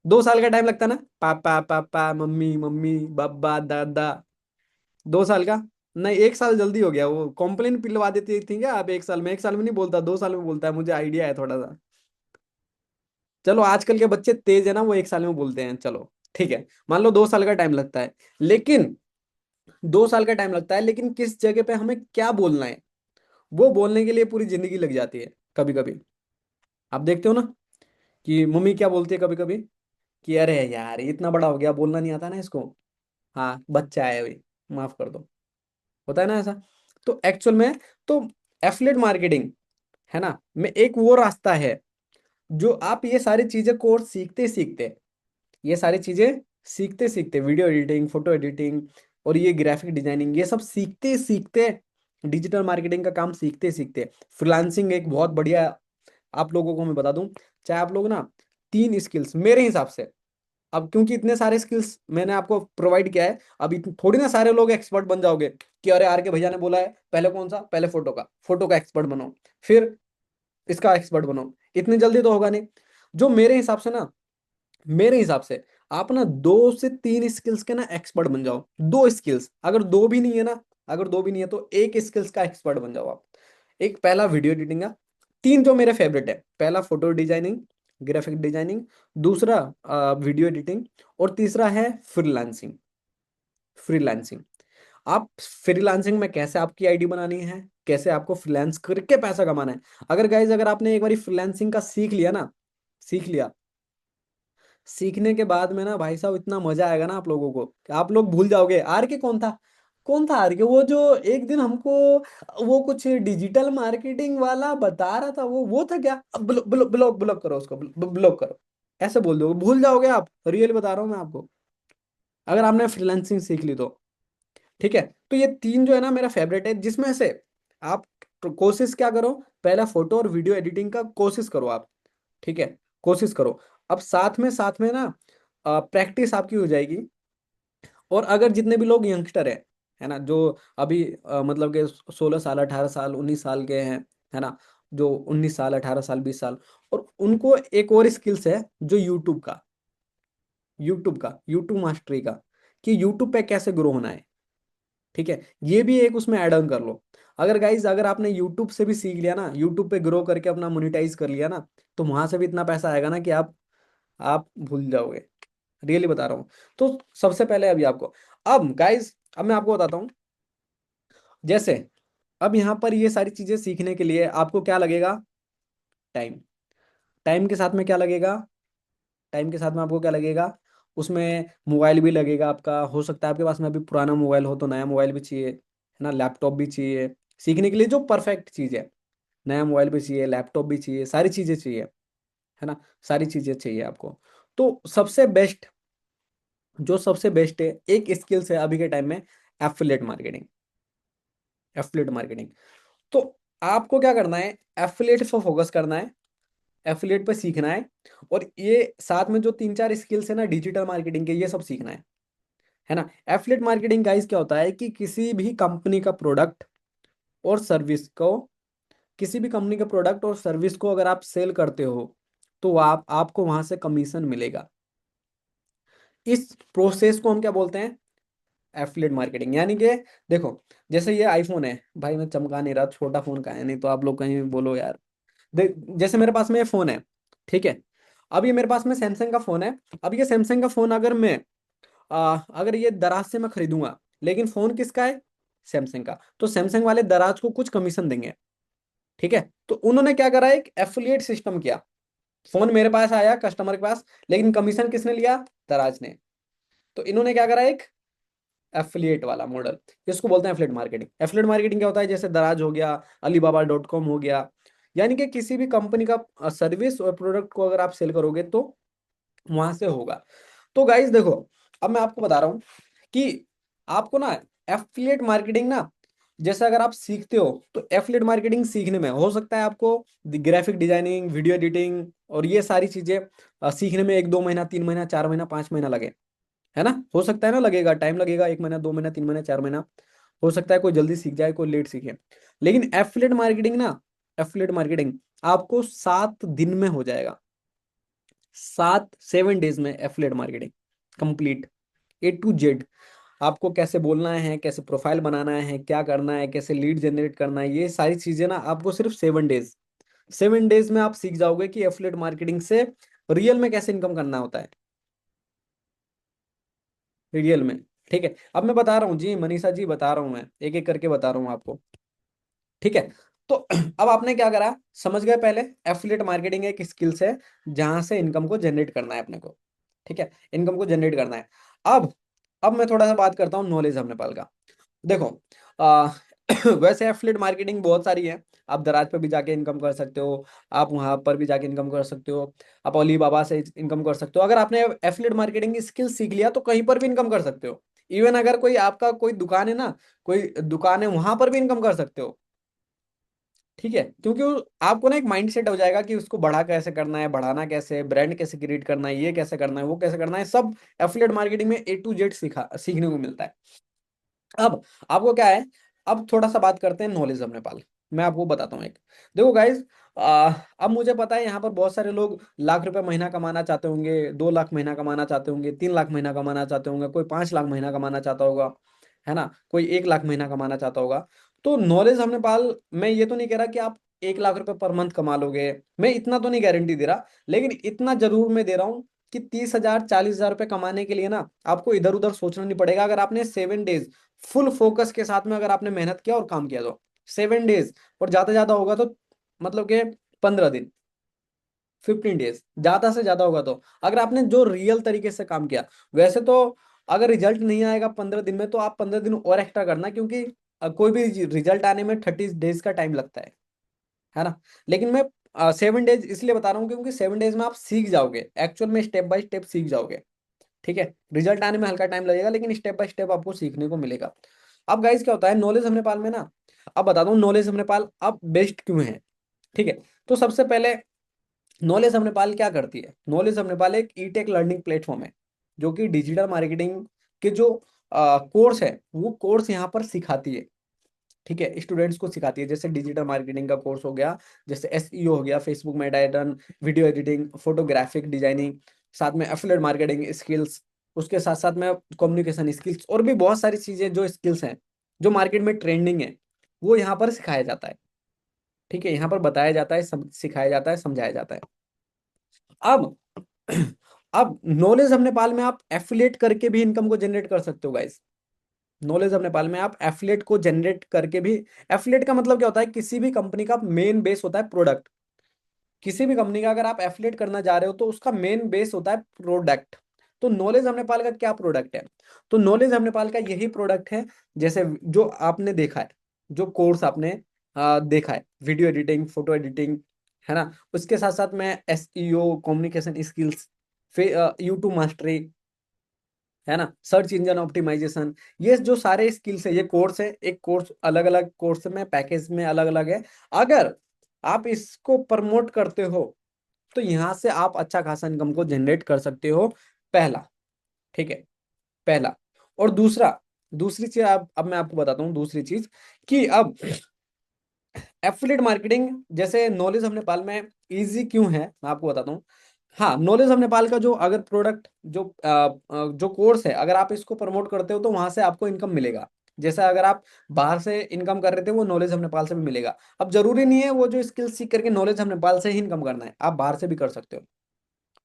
2 साल का टाइम लगता है ना, पापा पापा, मम्मी मम्मी, बाबा दादा। 2 साल का? नहीं, 1 साल जल्दी हो गया। वो कॉम्प्लेन पिलवा देती थी क्या आप? 1 साल में? 1 साल में नहीं बोलता, 2 साल में बोलता है, मुझे आइडिया है थोड़ा सा। चलो आजकल के बच्चे तेज है ना, वो 1 साल में बोलते हैं, चलो ठीक है, मान लो 2 साल का टाइम लगता है। लेकिन 2 साल का टाइम लगता है, लेकिन किस जगह पे हमें क्या बोलना है, वो बोलने के लिए पूरी जिंदगी लग जाती है कभी कभी। आप देखते हो ना कि मम्मी क्या बोलती है कभी कभी, कि अरे यार ये इतना बड़ा हो गया, बोलना नहीं आता ना इसको, हाँ बच्चा है अभी, माफ कर दो। होता है ना ऐसा? तो एक्चुअल में, तो एफिलिएट मार्केटिंग है ना, में एक वो रास्ता है, जो आप ये सारी चीजें कोर्स सीखते सीखते, ये सारी चीजें सीखते सीखते, वीडियो एडिटिंग, फोटो एडिटिंग, और ये ग्राफिक डिजाइनिंग, ये सब सीखते सीखते, डिजिटल मार्केटिंग का काम सीखते सीखते, फ्रीलांसिंग एक बहुत बढ़िया, आप लोगों को मैं बता दूं, चाहे आप लोग ना 3 स्किल्स मेरे हिसाब से, अब क्योंकि इतने सारे स्किल्स मैंने आपको प्रोवाइड किया है, अब थोड़ी ना सारे लोग एक्सपर्ट बन जाओगे कि अरे आर के भैया ने बोला है, पहले कौन सा, पहले फोटो का एक्सपर्ट बनो, फिर इसका एक्सपर्ट बनो, इतनी जल्दी तो होगा नहीं। जो मेरे हिसाब से ना, मेरे हिसाब से आप ना 2 से 3 स्किल्स के ना एक्सपर्ट बन जाओ। 2 स्किल्स, अगर दो भी नहीं है ना, अगर दो भी नहीं है तो एक स्किल्स का एक्सपर्ट बन जाओ आप। एक पहला वीडियो एडिटिंग का, 3 जो मेरे फेवरेट है, पहला फोटो डिजाइनिंग, ग्राफिक डिजाइनिंग, दूसरा वीडियो एडिटिंग, और तीसरा है फ्रीलांसिंग। फ्रीलांसिंग, आप फ्रीलांसिंग में कैसे आपकी आईडी बनानी है, कैसे आपको फ्रीलांस करके पैसा कमाना है। अगर गाइज, अगर आपने एक बार फ्रीलांसिंग का सीख लिया ना, सीख लिया, सीखने के बाद में ना भाई साहब, इतना मजा आएगा ना आप लोगों को कि आप लोग भूल जाओगे आर के कौन था। कौन था आर के? वो जो एक दिन हमको वो कुछ डिजिटल मार्केटिंग वाला बता रहा था, वो था क्या? अब ब्लॉक ब्लॉक ब्लॉक ब्लॉक करो उसको, ब्लॉक करो, ऐसे बोल दो, भूल जाओगे आप, रियल बता रहा हूँ मैं आपको, अगर आपने फ्रीलांसिंग सीख ली तो। ठीक है, तो ये 3 जो है ना मेरा फेवरेट है, जिसमें से आप कोशिश क्या करो, पहला फोटो और वीडियो एडिटिंग का कोशिश करो आप। ठीक है, कोशिश करो। अब साथ में ना प्रैक्टिस आपकी हो जाएगी। और अगर जितने भी लोग यंगस्टर है ना, जो अभी मतलब के 16 साल, 18 साल, 19 साल के हैं, है ना, जो 19 साल, 18 साल, 20 साल, और उनको एक और स्किल्स है, जो यूट्यूब मास्टरी का, कि यूट्यूब पे कैसे ग्रो होना है। ठीक है, ये भी एक उसमें ऐड ऑन कर लो। अगर गाइज, अगर आपने यूट्यूब से भी सीख लिया ना, यूट्यूब पे ग्रो करके अपना मोनिटाइज कर लिया ना, तो वहां से भी इतना पैसा आएगा ना कि आप भूल जाओगे, रियली बता रहा हूँ। तो सबसे पहले अभी आपको, अब गाइज, अब मैं आपको बताता हूँ, जैसे अब यहाँ पर ये सारी चीजें सीखने के लिए आपको क्या लगेगा? टाइम। टाइम के साथ में क्या लगेगा? टाइम के साथ में आपको क्या लगेगा? उसमें मोबाइल भी लगेगा आपका, हो सकता है आपके पास में अभी पुराना मोबाइल हो तो नया मोबाइल भी चाहिए, है ना, लैपटॉप भी चाहिए सीखने के लिए, जो परफेक्ट चीज़ है। नया मोबाइल भी चाहिए, लैपटॉप भी चाहिए, सारी चीज़ें चाहिए, है ना, सारी चीज़ें चाहिए आपको। तो सबसे बेस्ट है, एक स्किल्स है अभी के टाइम में, एफिलिएट मार्केटिंग। एफिलिएट मार्केटिंग, तो आपको क्या करना है? एफिलिएट पे फोकस करना है, एफिलिएट पे सीखना है, और ये साथ में जो 3 4 स्किल्स है ना डिजिटल मार्केटिंग के, ये सब सीखना है ना। एफिलिएट मार्केटिंग गाइस क्या होता है, कि किसी भी कंपनी का प्रोडक्ट और सर्विस को, किसी भी कंपनी का प्रोडक्ट और सर्विस को अगर आप सेल करते हो, तो आपको वहां से कमीशन मिलेगा। इस प्रोसेस को हम क्या बोलते हैं? Affiliate marketing. यानी कि देखो, जैसे ये आईफोन है भाई, मैं चमका नहीं रहा, छोटा फोन का है, नहीं तो आप लोग कहीं बोलो यार। जैसे मेरे पास में ये फोन है, ठीक है, अब ये मेरे पास में सैमसंग का फोन है। अब ये सैमसंग का फोन अगर मैं अगर ये दराज से मैं खरीदूंगा, लेकिन फोन किसका है? सैमसंग का, तो सैमसंग वाले दराज को कुछ कमीशन देंगे। ठीक है, तो उन्होंने क्या करा, एक एफिलिएट सिस्टम किया। फोन मेरे पास आया कस्टमर के पास, लेकिन कमीशन किसने लिया? दराज ने। तो इन्होंने क्या करा, एक एफिलिएट वाला मॉडल, इसको बोलते हैं एफिलिएट मार्केटिंग। एफिलिएट मार्केटिंग क्या होता है? जैसे दराज हो गया, alibaba.com हो गया, यानी कि किसी भी कंपनी का सर्विस और प्रोडक्ट को अगर आप सेल करोगे तो वहां से होगा। तो गाइस देखो, अब मैं आपको बता रहा हूँ कि आपको ना एफिलिएट मार्केटिंग ना जैसे अगर आप सीखते हो तो एफिलिएट मार्केटिंग सीखने में हो सकता है आपको ग्राफिक डिजाइनिंग, वीडियो एडिटिंग और ये सारी चीजें सीखने में 1-2 महीना, 3 महीना, 4 महीना, 5 महीना लगे, है ना। हो सकता है ना, लगेगा, टाइम लगेगा, 1 महीना, 2 महीना, 3 महीना, 4 महीना। हो सकता है कोई जल्दी सीख जाए, कोई लेट सीखे। लेकिन एफिलिएट मार्केटिंग ना, एफिलिएट मार्केटिंग आपको 7 दिन में हो जाएगा। 7 7 डेज में affiliate marketing complete, A to Z। आपको कैसे बोलना है, कैसे प्रोफाइल बनाना है, क्या करना है, कैसे लीड जनरेट करना है, ये सारी चीजें ना आपको सिर्फ 7 डेज, 7 डेज में आप सीख जाओगे कि एफिलिएट मार्केटिंग से रियल में कैसे इनकम करना होता है, रियल में। ठीक है, अब मैं बता रहा हूँ जी, मनीषा जी बता रहा हूँ, मैं एक एक करके बता रहा हूँ आपको। ठीक है, तो अब आपने क्या करा, समझ गए। पहले एफिलिएट मार्केटिंग एक स्किल्स है जहां से इनकम को जनरेट करना है अपने को। ठीक है, इनकम को जनरेट करना है। अब अब मैं थोड़ा सा बात करता हूँ नॉलेज हमने पाल का। देखो, आ, वैसे एफिलिएट मार्केटिंग बहुत सारी है। आप दराज पे भी जाके इनकम कर सकते हो, आप वहां पर भी जाके इनकम कर सकते हो, आप अली बाबा से इनकम कर सकते हो। अगर आपने एफिलिएट मार्केटिंग की स्किल सीख लिया तो कहीं पर भी इनकम कर सकते हो। इवन अगर कोई आपका कोई दुकान है ना, कोई दुकान है, वहां पर भी इनकम कर सकते हो। ठीक है, क्योंकि आपको ना एक माइंड सेट हो जाएगा कि उसको बढ़ा कैसे करना है, बढ़ाना कैसे, ब्रांड कैसे क्रिएट करना है, ये कैसे करना है, वो कैसे करना है, सब एफिलिएट मार्केटिंग में A to Z सीखने को मिलता है। अब आपको क्या है, अब थोड़ा सा बात करते हैं नॉलेज ऑफ नेपाल। मैं आपको बताता हूँ एक। देखो गाइज, अब मुझे पता है यहाँ पर बहुत सारे लोग लाख रुपए महीना कमाना चाहते होंगे, 2 लाख महीना कमाना चाहते होंगे, 3 लाख महीना कमाना चाहते होंगे, कोई 5 लाख महीना कमाना चाहता होगा, है ना, कोई 1 लाख महीना कमाना चाहता होगा। तो नॉलेज ऑफ नेपाल, मैं ये तो नहीं कह रहा कि आप 1 लाख रुपए पर मंथ कमा लोगे, मैं इतना तो नहीं गारंटी दे रहा, लेकिन इतना जरूर मैं दे रहा हूँ कि 30,000, 40,000 रुपए कमाने के लिए ना आपको इधर उधर सोचना नहीं पड़ेगा। अगर आपने 7 डेज फुल फोकस के साथ में अगर आपने मेहनत किया और काम किया तो 7 डेज, और ज्यादा ज्यादा होगा तो मतलब कि 15 दिन, 15 डेज ज्यादा से ज्यादा होगा तो, अगर आपने जो रियल तरीके से काम किया। वैसे तो अगर रिजल्ट नहीं आएगा 15 दिन में तो आप 15 दिन और एक्स्ट्रा करना, क्योंकि कोई भी रिजल्ट आने में 30 डेज का टाइम लगता है ना। लेकिन मैं 7 डेज इसलिए बता रहा हूँ क्योंकि 7 डेज में आप सीख जाओगे, एक्चुअल में स्टेप बाय स्टेप सीख जाओगे। ठीक है, रिजल्ट आने में हल्का टाइम लगेगा लेकिन स्टेप बाय स्टेप आपको सीखने को मिलेगा। अब गाइस क्या होता है नॉलेज ऑफ नेपाल में ना, अब बताता हूँ नॉलेज ऑफ नेपाल अब बेस्ट क्यों है। ठीक है, तो सबसे पहले नॉलेज ऑफ नेपाल क्या करती है, नॉलेज ऑफ नेपाल एक ई टेक लर्निंग प्लेटफॉर्म है जो कि डिजिटल मार्केटिंग के जो कोर्स है वो कोर्स यहाँ पर सिखाती है। ठीक है, स्टूडेंट्स को सिखाती है, जैसे डिजिटल मार्केटिंग का कोर्स हो गया, जैसे SEO हो गया, Facebook Meta ads, video editing, photographic designing, साथ में एफिलिएट मार्केटिंग स्किल्स, उसके साथ साथ में कम्युनिकेशन स्किल्स और भी बहुत सारी चीजें जो स्किल्स हैं जो मार्केट में ट्रेंडिंग है, वो यहाँ पर सिखाया जाता है। ठीक है, यहाँ पर बताया जाता है, सिखाया जाता है, समझाया जाता है। अब अब नॉलेज ऑफ नेपाल में आप एफिलिएट करके भी इनकम को जनरेट कर सकते हो गाइस। नॉलेज ऑफ नेपाल में आप एफिलिएट को जनरेट करके भी, एफिलिएट का मतलब क्या होता है, किसी भी कंपनी का मेन बेस होता है प्रोडक्ट। किसी भी कंपनी का अगर आप एफिलिएट करना जा रहे हो तो उसका मेन बेस होता है प्रोडक्ट। तो नॉलेज ऑफ नेपाल का क्या प्रोडक्ट है, तो नॉलेज ऑफ नेपाल का यही प्रोडक्ट है, जैसे जो आपने देखा है, जो कोर्स आपने देखा है, वीडियो एडिटिंग, फोटो एडिटिंग, है ना, उसके साथ साथ में SEO, कम्युनिकेशन स्किल्स, फिर यूट्यूब मास्टरी, है ना, सर्च इंजन ऑप्टिमाइजेशन, ये जो सारे स्किल्स है, ये कोर्स है, एक कोर्स अलग अलग कोर्स में पैकेज में अलग अलग है। अगर आप इसको प्रमोट करते हो तो यहाँ से आप अच्छा खासा इनकम को जनरेट कर सकते हो, पहला। ठीक है, पहला। और दूसरा, दूसरी चीज अब मैं आपको बताता हूँ दूसरी चीज, कि अब एफिलिएट मार्केटिंग जैसे नॉलेज ऑफ नेपाल में इजी क्यों है मैं आपको बताता हूँ। हाँ, नॉलेज ऑफ नेपाल का जो अगर प्रोडक्ट जो कोर्स है, अगर आप इसको प्रमोट करते हो तो वहां से आपको इनकम मिलेगा। जैसे अगर आप बाहर से इनकम कर रहे थे वो नॉलेज ऑफ नेपाल से भी मिलेगा। अब जरूरी नहीं है वो जो स्किल सीख करके नॉलेज ऑफ नेपाल से ही इनकम करना है, आप बाहर से भी कर सकते हो।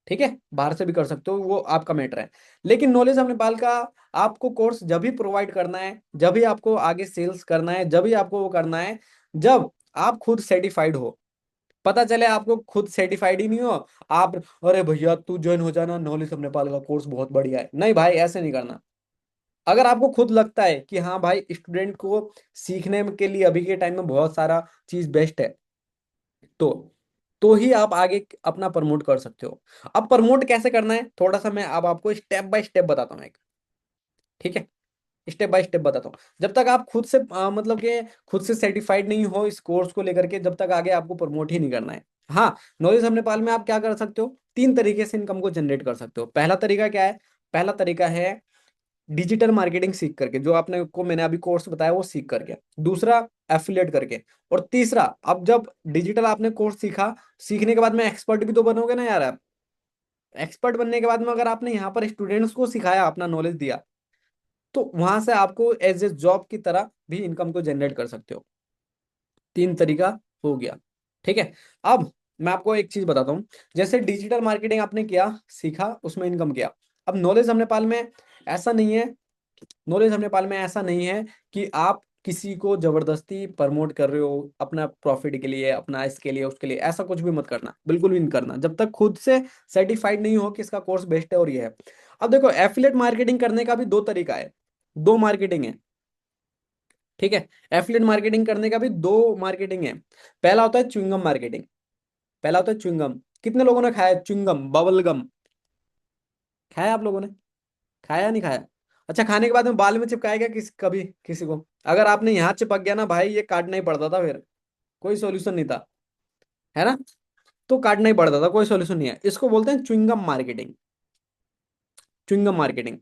ठीक है, बाहर से भी कर सकते हो, वो आपका मैटर है। लेकिन नॉलेज ऑफ नेपाल का आपको कोर्स जब भी प्रोवाइड करना है, जब भी आपको आगे सेल्स करना है, जब भी आपको वो करना है, जब आप खुद सेटिफाइड हो। पता चले आपको खुद सेटिफाइड ही नहीं हो, आप, अरे भैया तू ज्वाइन हो जाना, नॉलेज ऑफ नेपाल का कोर्स बहुत बढ़िया है, नहीं भाई ऐसे नहीं करना। अगर आपको खुद लगता है कि हाँ भाई स्टूडेंट को सीखने के लिए अभी के टाइम में बहुत सारा चीज बेस्ट है, तो तो ही आप आगे अपना प्रमोट कर सकते हो। अब प्रमोट कैसे करना है थोड़ा सा मैं अब आपको स्टेप बाय स्टेप बताता हूँ एक। ठीक है, स्टेप बाय स्टेप बताता हूँ। जब तक आप खुद से मतलब कि खुद से सेटिस्फाइड नहीं हो इस कोर्स को लेकर के, जब तक आगे आपको प्रमोट ही नहीं करना है। हाँ, नॉलेज हम नेपाल में आप क्या कर सकते हो, तीन तरीके से इनकम को जनरेट कर सकते हो। पहला तरीका क्या है, पहला तरीका है डिजिटल मार्केटिंग सीख करके, जो आपने को मैंने अभी कोर्स बताया वो सीख करके। दूसरा एफिलिएट करके। और तीसरा, अब जब डिजिटल आपने कोर्स सीखा, सीखने के बाद में एक्सपर्ट भी तो बनोगे ना यार आप। एक्सपर्ट बनने के बाद में अगर आपने यहाँ पर स्टूडेंट्स को सिखाया, अपना नॉलेज दिया, तो वहां से आपको एज ए जॉब की तरह भी इनकम को जनरेट कर सकते हो। तीन तरीका हो गया। ठीक है। अब मैं आपको एक चीज बताता हूँ। जैसे डिजिटल मार्केटिंग आपने किया, सीखा, उसमें इनकम किया। अब नॉलेज हम नेपाल में ऐसा नहीं है, नॉलेज हम नेपाल में ऐसा नहीं है कि आप किसी को जबरदस्ती प्रमोट कर रहे हो अपना प्रॉफिट के लिए, अपना इसके लिए उसके लिए। ऐसा कुछ भी मत करना, बिल्कुल भी नहीं करना, जब तक खुद से सर्टिफाइड नहीं हो कि इसका कोर्स बेस्ट है और ये है। अब देखो, एफिलेट मार्केटिंग करने का भी दो तरीका है, दो मार्केटिंग है। ठीक है। एफिलिएट मार्केटिंग करने का भी दो मार्केटिंग है। पहला होता है च्युइंगम मार्केटिंग। पहला होता है च्युइंगम। कितने लोगों ने खाया च्युइंगम, बबल गम? खाया आप लोगों ने? खाया नहीं खाया? अच्छा, खाने के बाद में बाल में चिपकाएगा किस कभी किसी को? अगर आपने यहाँ चिपक गया ना भाई, ये काटना ही पड़ता था फिर, कोई सॉल्यूशन नहीं था, है ना? तो काटना ही पड़ता था, कोई सॉल्यूशन नहीं है। इसको बोलते हैं chewing gum marketing. Chewing gum marketing.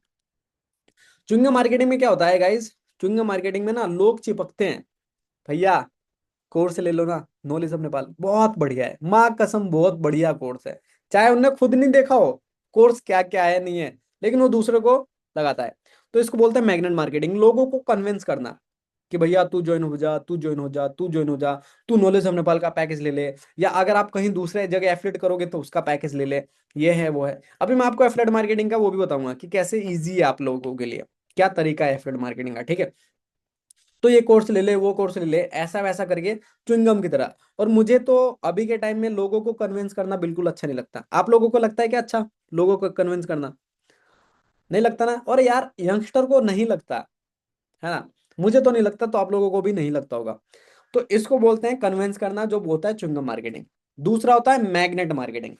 Chewing gum marketing में क्या होता है गाइस, च्युइंगम मार्केटिंग में ना लोग चिपकते हैं। भैया, कोर्स ले लो ना, नॉलेज ऑफ नेपाल बहुत बढ़िया है, माँ कसम बहुत बढ़िया कोर्स है। चाहे उनने खुद नहीं देखा हो कोर्स क्या क्या है नहीं है, लेकिन वो दूसरे को लगाता है। तो इसको बोलते हैं मैग्नेट मार्केटिंग, लोगों को कन्विंस करना कि भैया तू ज्वाइन हो जा, तू ज्वाइन हो जा, तू ज्वाइन हो जा, तू नॉलेज ऑफ नेपाल का पैकेज ले ले, या अगर आप कहीं दूसरे जगह एफिलेट करोगे तो उसका पैकेज ले ले। ये है वो है। अभी मैं आपको एफिलेट मार्केटिंग का वो भी बताऊंगा कि कैसे इजी है आप लोगों के लिए, क्या तरीका है एफिलेट मार्केटिंग का। ठीक है। तो ये कोर्स ले ले, वो कोर्स ले ले, ऐसा वैसा करके च्युइंगम की तरह। और मुझे तो अभी के टाइम में लोगों को कन्विंस करना बिल्कुल अच्छा नहीं लगता। आप लोगों को लगता है क्या अच्छा लोगों को कन्विंस करना? नहीं लगता ना? और यार यंगस्टर को नहीं लगता, है ना? मुझे तो नहीं लगता, तो आप लोगों को भी नहीं लगता होगा। तो इसको बोलते हैं कन्विंस करना, जो होता है च्युइंगम मार्केटिंग। दूसरा होता है magnet marketing.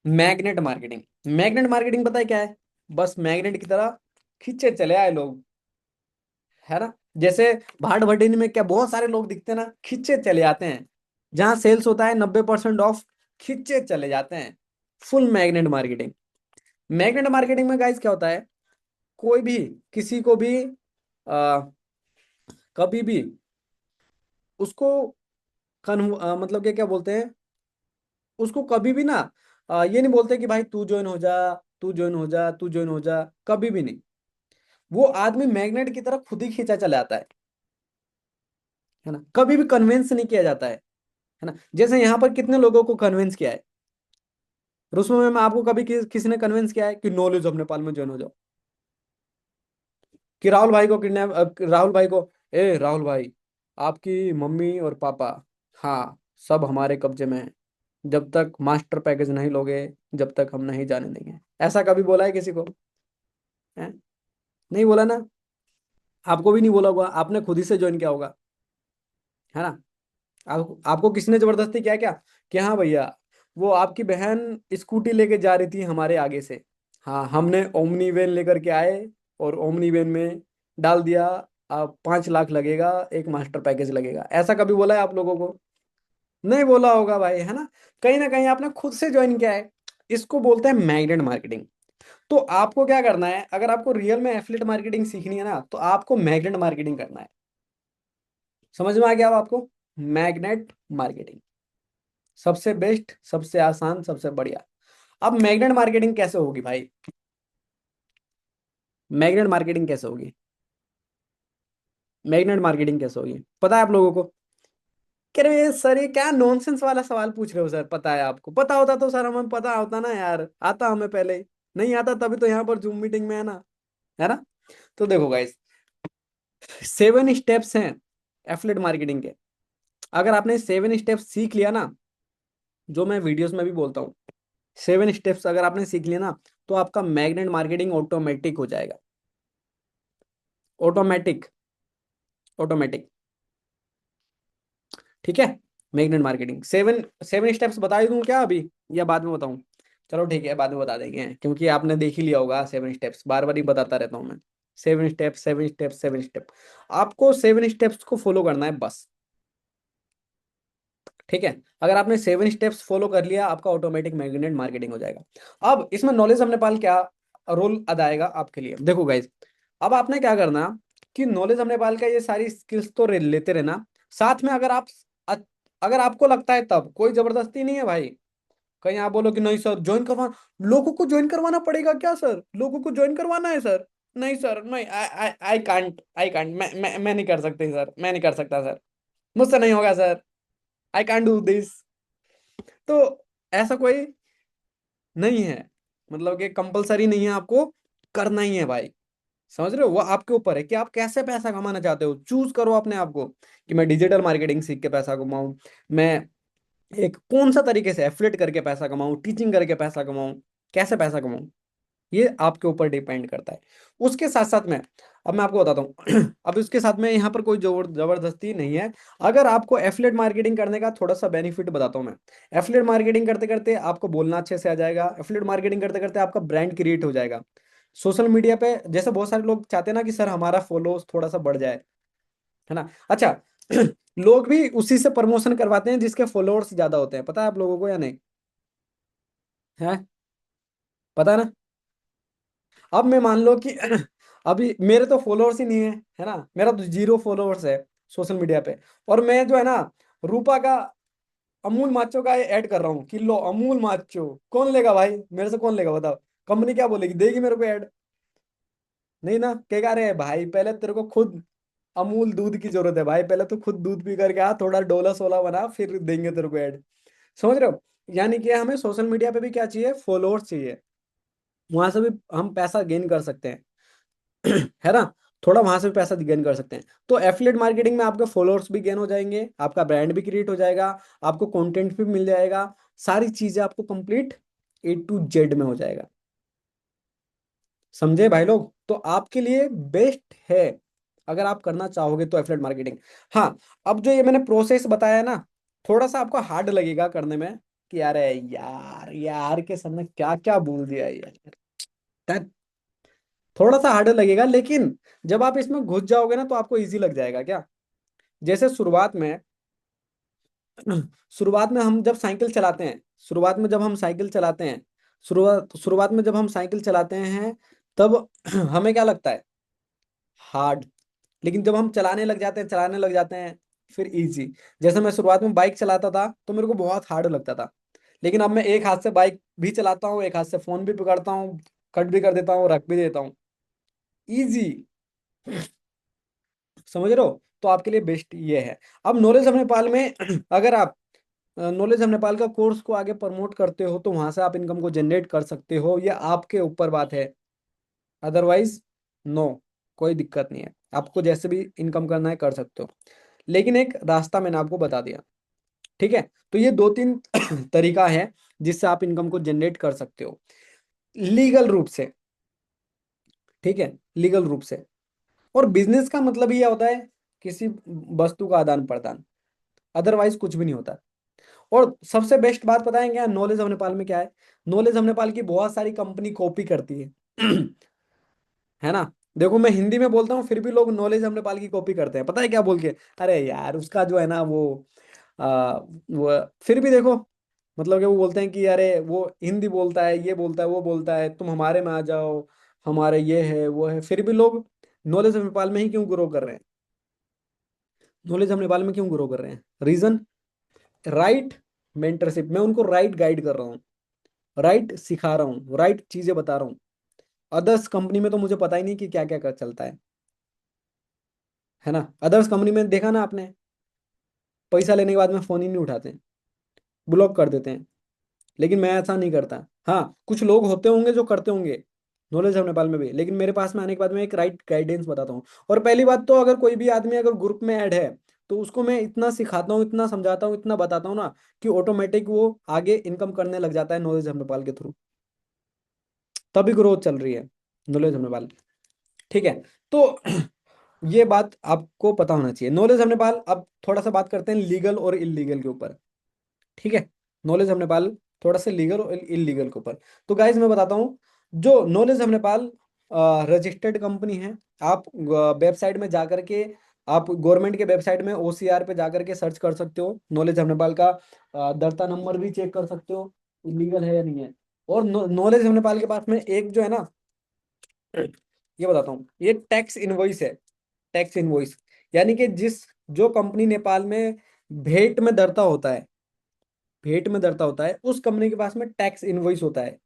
Magnet marketing. Magnet marketing पता है क्या है? बस मैग्नेट की तरह खींचे चले आए लोग, है ना? जैसे भाट भटिंडी में क्या बहुत सारे लोग दिखते हैं ना, खींचे चले आते हैं। जहां सेल्स होता है 90% ऑफ, खींचे चले जाते हैं। Full magnet marketing. Magnet marketing में गाइस क्या होता है, कोई भी किसी को भी आ, कभी भी उसको मतलब क्या क्या बोलते हैं, उसको कभी भी ना ये नहीं बोलते कि भाई तू ज्वाइन हो जा, तू ज्वाइन हो जा, तू ज्वाइन हो जा, कभी भी नहीं। वो आदमी मैग्नेट की तरह खुद ही खींचा चला आता है ना? कभी भी कन्विंस नहीं किया जाता है ना? जैसे यहाँ पर कितने लोगों को कन्विंस किया है रुस्म में आपको कभी किसी ने कन्विंस किया है कि नॉलेज ऑफ नेपाल में ज्वाइन हो जाओ? कि राहुल भाई को किडनैप, राहुल भाई को, ए राहुल भाई, आपकी मम्मी और पापा, हाँ, सब हमारे कब्जे में है, जब तक मास्टर पैकेज नहीं लोगे, जब तक हम नहीं जाने देंगे। ऐसा कभी बोला है किसी को? है? नहीं बोला ना? आपको भी नहीं बोला होगा, आपने खुद ही से ज्वाइन किया होगा, है ना? आपको किसने जबरदस्ती किया क्या कि हाँ भैया, वो आपकी बहन स्कूटी लेके जा रही थी हमारे आगे से, हाँ, हमने ओमनी वैन लेकर के आए, और ओमनी वैन में डाल दिया, आप 5 लाख लगेगा, एक मास्टर पैकेज लगेगा। ऐसा कभी बोला है आप लोगों को? नहीं बोला होगा भाई, है ना कहीं आपने खुद से ज्वाइन किया है। इसको बोलते हैं मैग्नेट मार्केटिंग। तो आपको क्या करना है, अगर आपको रियल में एफिलिएट मार्केटिंग सीखनी है ना, तो आपको मैग्नेट मार्केटिंग करना है। समझ में आ गया अब आपको? मैग्नेट मार्केटिंग सबसे बेस्ट, सबसे आसान, सबसे बढ़िया। अब मैग्नेट मार्केटिंग कैसे होगी भाई? मैग्नेट मार्केटिंग कैसे होगी? मैग्नेट मार्केटिंग कैसे होगी पता है आप लोगों को? कह रहे सर ये क्या नॉनसेंस वाला सवाल पूछ रहे हो सर, पता है आपको? पता होता तो सर हमें पता होता ना यार, आता हमें पहले ही। नहीं आता तभी तो यहाँ पर जूम मीटिंग में है ना, है ना? तो देखो गाइस, 7 स्टेप्स हैं एफिलिएट मार्केटिंग के। अगर आपने 7 स्टेप्स सीख लिया ना, जो मैं वीडियोस में भी बोलता हूँ, 7 स्टेप्स अगर आपने सीख लिया ना, तो आपका मैग्नेट मार्केटिंग ऑटोमेटिक हो जाएगा। Automatic, automatic. ठीक है। मैग्नेट मार्केटिंग 7 7 स्टेप्स बता ही दूं क्या अभी, या बाद में बताऊं? चलो ठीक है, बाद में बता देंगे, क्योंकि आपने देख ही लिया होगा 7 स्टेप्स, बार बार ही बताता रहता हूँ मैं। 7 स्टेप, 7 स्टेप, 7 स्टेप। आपको 7 स्टेप्स को फॉलो करना है बस। ठीक है, अगर आपने 7 स्टेप्स फॉलो कर लिया, आपका ऑटोमेटिक मैग्नेट मार्केटिंग हो जाएगा। अब इसमें नॉलेज ऑफ नेपाल क्या रोल अदाएगा आपके लिए, देखो गाइज। अब आपने क्या करना कि नॉलेज ऑफ नेपाल का ये सारी स्किल्स तो लेते रहना, साथ में अगर आपको लगता है, तब कोई जबरदस्ती नहीं है भाई। कहीं आप बोलो कि नहीं सर ज्वाइन करवा, लोगों को ज्वाइन करवाना पड़ेगा क्या सर, लोगों को ज्वाइन करवाना है सर? नहीं सर, नहीं, आई कांट, मैं नहीं कर सकती सर, मैं नहीं कर सकता सर, मुझसे नहीं होगा sir, I can't do this. तो ऐसा कोई नहीं है, मतलब कि कंपलसरी नहीं है, आपको करना ही है भाई। समझ रहे हो, वो आपके ऊपर है कि आप कैसे पैसा कमाना चाहते हो। चूज करो अपने आप को कि मैं डिजिटल मार्केटिंग सीख के पैसा कमाऊं, मैं एक कौन सा तरीके से एफिलिएट करके पैसा कमाऊं, टीचिंग करके पैसा कमाऊं, कैसे पैसा कमाऊं। ये आपके ऊपर डिपेंड करता है। उसके साथ साथ में, अब मैं आपको बताता हूँ अब उसके साथ में यहाँ पर कोई जबरदस्ती नहीं है। अगर आपको एफिलिएट मार्केटिंग करने का थोड़ा सा बेनिफिट बताता हूँ मैं। एफिलिएट मार्केटिंग करते करते आपको बोलना अच्छे से आ जाएगा, एफिलिएट मार्केटिंग करते करते आपका ब्रांड क्रिएट हो जाएगा सोशल मीडिया पे। जैसे बहुत सारे लोग चाहते हैं ना कि सर हमारा फॉलोअर्स थोड़ा सा बढ़ जाए, है ना। अच्छा लोग भी उसी से प्रमोशन करवाते हैं जिसके फॉलोअर्स ज्यादा होते हैं, पता है आप लोगों को या नहीं? है, पता है ना। अब मैं मान लो कि अभी मेरे तो फॉलोअर्स ही नहीं है, है ना, मेरा तो 0 फॉलोअर्स है सोशल मीडिया पे। और मैं जो है ना, रूपा का अमूल माचो का ऐड कर रहा हूँ कि लो अमूल माचो, कौन लेगा भाई मेरे से, कौन लेगा बताओ? कंपनी क्या बोलेगी, देगी मेरे को ऐड? नहीं ना, कहेगा अरे भाई पहले तेरे को खुद अमूल दूध की जरूरत है भाई, पहले तो खुद दूध पी करके आ, थोड़ा डोला सोला बना, फिर देंगे तेरे को ऐड। समझ रहे हो, यानी कि हमें सोशल मीडिया पे भी क्या चाहिए, फॉलोअर्स चाहिए। वहां से भी हम पैसा गेन कर सकते हैं है ना, थोड़ा वहां से भी पैसा गेन कर सकते हैं। तो एफिलिएट मार्केटिंग में आपके फॉलोअर्स भी गेन हो जाएंगे, आपका ब्रांड भी क्रिएट हो जाएगा, आपको कंटेंट भी मिल जाएगा, सारी चीजें आपको कंप्लीट A to Z में हो जाएगा। समझे भाई लोग, तो आपके लिए बेस्ट है अगर आप करना चाहोगे तो एफिलिएट मार्केटिंग। हाँ, अब जो ये मैंने प्रोसेस बताया ना, थोड़ा सा आपको हार्ड लगेगा करने में कि यार यार यार के सामने क्या क्या बोल दिया यार, थोड़ा सा हार्ड लगेगा, लेकिन जब आप इसमें घुस जाओगे ना तो आपको इजी लग जाएगा क्या। जैसे शुरुआत में हम जब साइकिल चलाते हैं, शुरुआत में जब हम साइकिल चलाते हैं शुरुआत में जब हम साइकिल चलाते हैं, तब हमें क्या लगता है, हार्ड। लेकिन जब हम चलाने लग जाते हैं फिर इजी। जैसे मैं शुरुआत में बाइक चलाता था तो मेरे को बहुत हार्ड लगता था, लेकिन अब मैं एक हाथ से बाइक भी चलाता हूँ, एक हाथ से फोन भी पकड़ता हूँ, कट भी कर देता हूँ, रख भी देता हूँ, इजी। समझ रहे हो, तो आपके लिए बेस्ट ये है। अब नॉलेज ऑफ नेपाल में अगर आप नॉलेज ऑफ नेपाल का कोर्स को आगे प्रमोट करते हो तो वहां से आप इनकम को जनरेट कर सकते हो, ये आपके ऊपर बात है। अदरवाइज नो, कोई दिक्कत नहीं है, आपको जैसे भी इनकम करना है कर सकते हो। लेकिन एक रास्ता मैंने आपको बता दिया, ठीक है। तो ये 2-3 तरीका है जिससे आप इनकम को जनरेट कर सकते हो लीगल रूप से। ठीक है, लीगल रूप से। और बिजनेस का मतलब ये होता है किसी वस्तु का आदान प्रदान, अदरवाइज कुछ भी नहीं होता। और सबसे बेस्ट बात पता है क्या नॉलेज ऑफ नेपाल में क्या है? नॉलेज ऑफ नेपाल की बहुत सारी कंपनी कॉपी करती है है ना। देखो मैं हिंदी में बोलता हूँ फिर भी लोग नॉलेज ऑफ नेपाल की कॉपी करते हैं, पता है क्या बोल के? अरे यार उसका जो है ना वो फिर भी देखो, मतलब कि वो बोलते हैं कि अरे वो हिंदी बोलता है, ये बोलता है, वो बोलता है, तुम हमारे में आ जाओ, हमारे ये है वो है। फिर भी लोग नॉलेज ऑफ नेपाल में ही क्यों ग्रो कर रहे हैं? नॉलेज ऑफ नेपाल में क्यों ग्रो कर रहे हैं? रीजन, राइट मेंटरशिप, मैं उनको राइट गाइड कर रहा हूँ, राइट सिखा रहा हूँ, राइट चीजें बता रहा हूँ। अदर्स कंपनी में तो मुझे पता ही नहीं कि क्या क्या कर चलता है ना। अदर्स कंपनी में देखा ना आपने, पैसा लेने के बाद में फोन ही नहीं उठाते हैं, ब्लॉक कर देते हैं। लेकिन मैं ऐसा नहीं करता। हाँ, कुछ लोग होते होंगे जो करते होंगे नॉलेज ऑफ नेपाल में भी, लेकिन मेरे पास में आने के बाद में एक राइट गाइडेंस बताता हूँ। और पहली बात तो अगर कोई भी आदमी अगर ग्रुप में ऐड है तो उसको मैं इतना सिखाता हूँ, इतना समझाता हूँ, इतना बताता हूँ ना कि ऑटोमेटिक वो आगे इनकम करने लग जाता है नॉलेज ऑफ नेपाल के थ्रू। तभी ग्रोथ चल रही है नॉलेज ऑफ नेपाल। ठीक है, तो ये बात आपको पता होना चाहिए नॉलेज ऑफ नेपाल। अब थोड़ा सा बात करते हैं लीगल और इलीगल के ऊपर। ठीक है, नॉलेज ऑफ नेपाल थोड़ा सा लीगल और इलीगल के ऊपर। तो गाइज मैं बताता हूँ, जो knowledge of Nepal registered company है। आप वेबसाइट में जा करके, आप गवर्नमेंट के वेबसाइट में OCR पे जा करके सर्च कर सकते हो, नॉलेज ऑफ नेपाल का दर्ता नंबर भी चेक कर सकते हो लीगल है या नहीं है। और नॉलेज ऑफ नेपाल के पास में एक जो है ना, ये बताता हूँ, ये टैक्स इनवॉइस है। टैक्स इनवॉइस यानी कि जो कंपनी नेपाल में भेंट में दर्ता होता है, भेंट में दर्ता होता है, उस कंपनी के पास में टैक्स इनवॉइस होता है।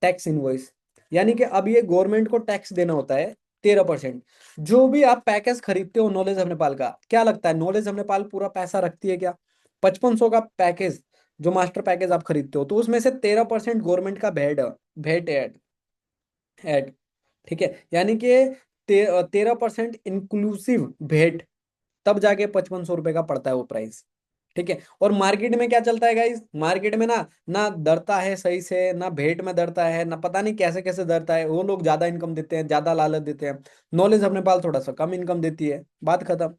टैक्स इनवॉइस यानी कि अब ये गवर्नमेंट को टैक्स देना होता है 13%। जो भी आप पैकेज खरीदते हो नॉलेज ऑफ नेपाल का, क्या लगता है नॉलेज ऑफ नेपाल पूरा पैसा रखती है क्या? 5500 का पैकेज, जो मास्टर पैकेज आप खरीदते हो, तो उसमें से 13% गवर्नमेंट का भेट भेट ऐड ऐड ठीक है, यानी कि 13% इंक्लूसिव भेट, तब जाके 5500 रुपये का पड़ता है वो प्राइस। ठीक है। और मार्केट में क्या चलता है गाइस, मार्केट में ना, ना दरता है सही से, ना भेंट में दरता है, ना पता नहीं कैसे कैसे दरता है। वो लोग ज्यादा इनकम देते हैं, ज्यादा लालच देते हैं। नॉलेज अपने पाल थोड़ा सा कम इनकम देती है, बात खत्म।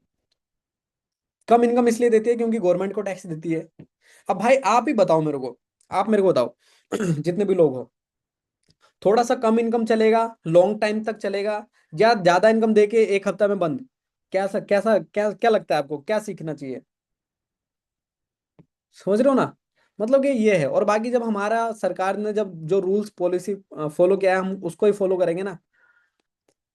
कम इनकम इसलिए देती है क्योंकि गवर्नमेंट को टैक्स देती है। अब भाई आप ही बताओ मेरे को, आप मेरे को बताओ जितने भी लोग हो, थोड़ा सा कम इनकम चलेगा, लॉन्ग टाइम तक चलेगा, या ज्यादा इनकम देके एक हफ्ता में बंद? कैसा कैसा क्या क्या लगता है आपको, क्या सीखना चाहिए? समझ रहे हो ना? मतलब कि ये है। और बाकी जब हमारा सरकार ने जब जो रूल्स पॉलिसी फॉलो किया है, हम उसको ही फॉलो करेंगे ना।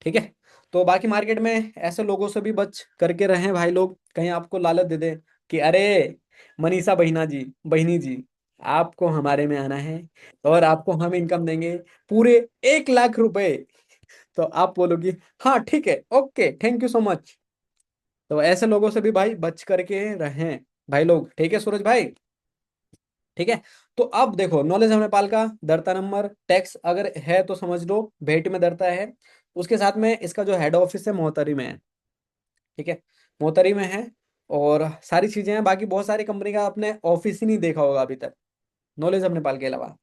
ठीक है। तो बाकी मार्केट में ऐसे लोगों से भी बच करके रहें भाई लोग, कहीं आपको लालच दे दे कि अरे मनीषा बहिना जी, बहिनी जी, आपको हमारे में आना है और आपको हम इनकम देंगे पूरे 1 लाख रुपए। तो आप बोलोगी हाँ ठीक है, okay, thank you so much. तो ऐसे लोगों से भी भाई बच करके रहें भाई लोग, ठीक है सूरज भाई? ठीक है। तो अब देखो, नॉलेज ऑफ नेपाल का दरता नंबर, टैक्स अगर है तो समझ लो भेंट में दरता है। उसके साथ में इसका जो हेड ऑफिस है मोहतरी में है। ठीक है, मोहतरी में है। और सारी चीजें हैं, बाकी बहुत सारी कंपनी का आपने ऑफिस ही नहीं देखा होगा अभी तक नॉलेज ऑफ नेपाल के अलावा।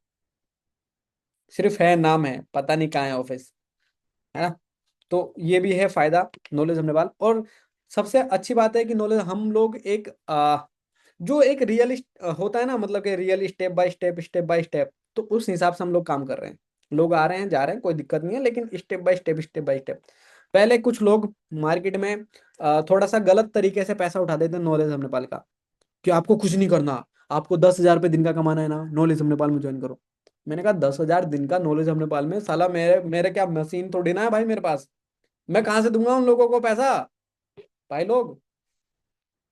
सिर्फ है, नाम है, पता नहीं कहाँ है ऑफिस, है ना? तो ये भी है फायदा नॉलेज ऑफ नेपाल। और सबसे अच्छी बात है कि नॉलेज हम लोग एक जो एक रियल होता है ना, मतलब कि real step by step, step by step, तो उस हिसाब से हम लोग काम कर रहे हैं। लोग आ रहे हैं जा रहे हैं, कोई दिक्कत नहीं है, लेकिन step by step, step by step. पहले कुछ लोग मार्केट में थोड़ा सा गलत तरीके से पैसा उठा देते हैं नॉलेज ऑफ नेपाल का, कि आपको कुछ नहीं करना, आपको 10,000 रुपये दिन का कमाना है ना, नॉलेज ऑफ नेपाल में ज्वाइन करो। मैंने कहा 10,000 दिन का नॉलेज ऑफ नेपाल में, साला मेरे मेरे क्या मशीन थोड़ी ना है भाई मेरे पास, मैं कहाँ से दूंगा उन लोगों को पैसा? भाई लोग,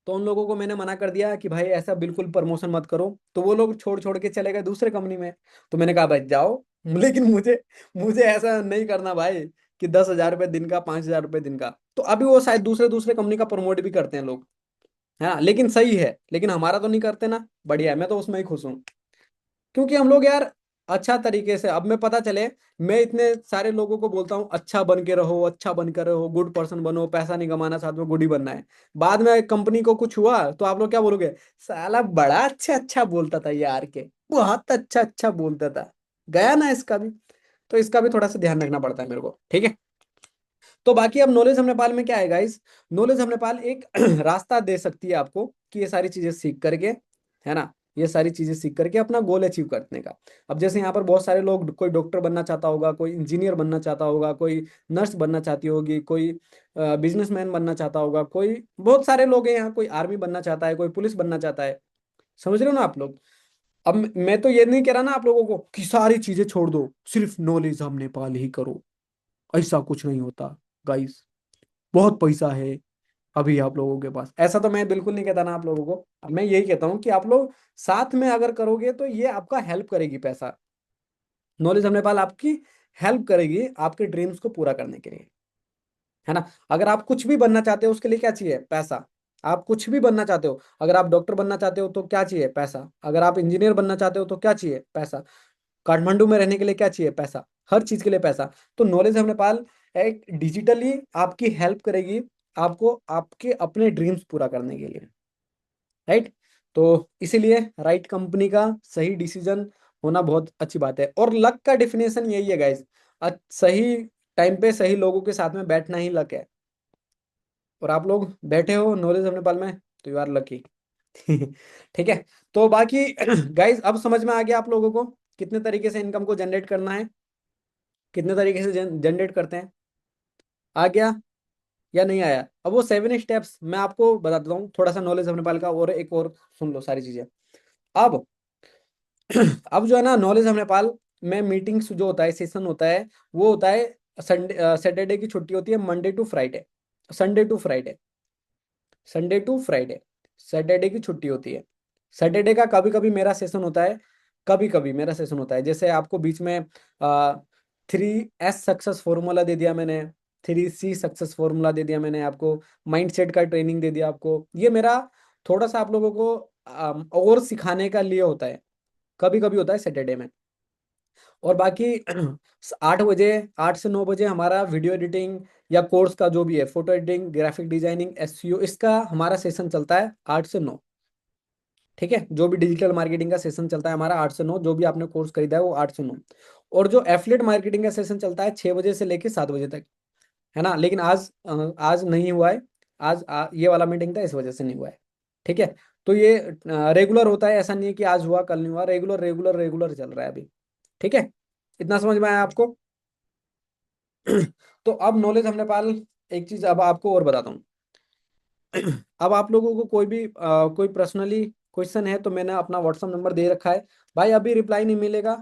तो उन लोगों को मैंने मना कर दिया कि भाई ऐसा बिल्कुल प्रमोशन मत करो, तो वो लोग छोड़ छोड़ के चले गए दूसरे कंपनी में। तो मैंने कहा भाई जाओ, लेकिन मुझे मुझे ऐसा नहीं करना भाई कि 10,000 रुपये दिन का, 5,000 रुपये दिन का। तो अभी वो शायद दूसरे दूसरे कंपनी का प्रमोट भी करते हैं लोग, है ना? लेकिन सही है, लेकिन हमारा तो नहीं करते ना, बढ़िया है, मैं तो उसमें ही खुश हूँ। क्योंकि हम लोग यार अच्छा तरीके से, अब मैं पता चले, मैं इतने सारे लोगों को बोलता हूँ अच्छा बन के रहो, अच्छा बन कर रहो, गुड पर्सन बनो, पैसा नहीं कमाना साथ में गुड ही बनना है। बाद में कंपनी को कुछ हुआ तो आप लोग क्या बोलोगे? साला बड़ा अच्छा अच्छा बोलता था यार, के बहुत अच्छा अच्छा बोलता था, गया ना इसका भी। तो इसका भी थोड़ा सा ध्यान रखना पड़ता है मेरे को, ठीक है। तो बाकी अब नॉलेज ऑफ नेपाल में क्या है गाइस, नॉलेज ऑफ नेपाल एक रास्ता दे सकती है आपको कि ये सारी चीजें सीख करके, है ना, ये सारी चीजें सीख करके अपना गोल अचीव करने का। अब जैसे यहाँ पर बहुत सारे लोग, कोई डॉक्टर बनना चाहता होगा, कोई इंजीनियर बनना चाहता होगा, कोई नर्स बनना चाहती होगी, कोई बिजनेसमैन बनना चाहता होगा, कोई बहुत सारे लोग हैं यहाँ, कोई आर्मी बनना चाहता है, कोई पुलिस बनना चाहता है। समझ रहे हो ना आप लोग? अब मैं तो ये नहीं कह रहा ना आप लोगों को कि सारी चीजें छोड़ दो, सिर्फ नॉलेज ऑफ नेपाल ही करो। ऐसा कुछ नहीं होता गाइस, बहुत पैसा है अभी आप लोगों के पास, ऐसा तो मैं बिल्कुल नहीं कहता ना आप लोगों को। अब मैं यही कहता हूँ कि आप लोग साथ में अगर करोगे तो ये आपका हेल्प करेगी, पैसा, नॉलेज ऑफ नेपाल आपकी हेल्प करेगी आपके ड्रीम्स को पूरा करने के लिए, है ना? अगर आप कुछ भी बनना चाहते हो उसके लिए क्या चाहिए? पैसा। आप कुछ भी बनना चाहते हो, अगर आप डॉक्टर बनना चाहते हो तो क्या चाहिए? पैसा। अगर आप इंजीनियर बनना चाहते हो तो क्या चाहिए? पैसा। काठमांडू में रहने के लिए क्या चाहिए? पैसा। हर चीज के लिए पैसा। तो नॉलेज ऑफ नेपाल एक डिजिटली आपकी हेल्प करेगी आपको आपके अपने ड्रीम्स पूरा करने के लिए, राइट? तो इसीलिए राइट कंपनी का सही डिसीजन होना बहुत अच्छी बात है। और लक का डेफिनेशन यही है गाइज, सही टाइम पे सही लोगों के साथ में बैठना ही लक है। और आप लोग बैठे हो नॉलेज ऑफ नेपाल में, तो यू आर लकी। ठीक है। तो बाकी गाइज अब समझ में आ गया आप लोगों को कितने तरीके से इनकम को जनरेट करना है। कितने तरीके से जनरेट करते हैं? आ गया या नहीं आया? अब वो 7 स्टेप्स मैं आपको बताता हूँ, थोड़ा सा नॉलेज ऑफ नेपाल का, और एक और सुन लो सारी चीजें। अब अब जो है ना, नॉलेज ऑफ नेपाल में मीटिंग्स जो होता है, सेशन होता है, वो होता है संडे, सैटरडे की छुट्टी होती है, Monday to Friday, Sunday to Friday, Sunday to Friday, Saturday की छुट्टी होती है। सैटरडे का कभी कभी मेरा सेशन होता है, कभी कभी मेरा सेशन होता है। जैसे आपको बीच में 3S सक्सेस फॉर्मूला दे दिया मैंने, 3C सक्सेस फॉर्मूला दे दिया मैंने आपको, माइंडसेट का ट्रेनिंग दे दिया आपको। ये मेरा थोड़ा सा आप लोगों को और सिखाने का लिए होता है, कभी कभी होता है सैटरडे में। और बाकी 8 बजे, 8 से 9 बजे हमारा वीडियो एडिटिंग या कोर्स का जो भी है, photo editing, graphic designing, SEO, इसका हमारा सेशन चलता है 8 से 9। ठीक है, जो भी डिजिटल मार्केटिंग का सेशन चलता है हमारा 8 से 9, जो भी आपने कोर्स खरीदा है वो 8 से 9। और जो एफिलिएट मार्केटिंग का सेशन चलता है 6 बजे से लेके 7 बजे तक, है ना। लेकिन आज नहीं हुआ है। ये वाला मीटिंग था, इस वजह से नहीं हुआ है। ठीक है। तो ये रेगुलर होता है, ऐसा नहीं है कि आज हुआ कल नहीं हुआ, रेगुलर रेगुलर रेगुलर चल रहा है अभी। ठीक है, इतना समझ में आया आपको? तो अब नॉलेज ऑफ नेपाल, एक चीज अब आपको और बताता हूँ। अब आप लोगों को कोई भी कोई पर्सनली क्वेश्चन है तो मैंने अपना व्हाट्सअप नंबर दे रखा है। भाई अभी रिप्लाई नहीं मिलेगा,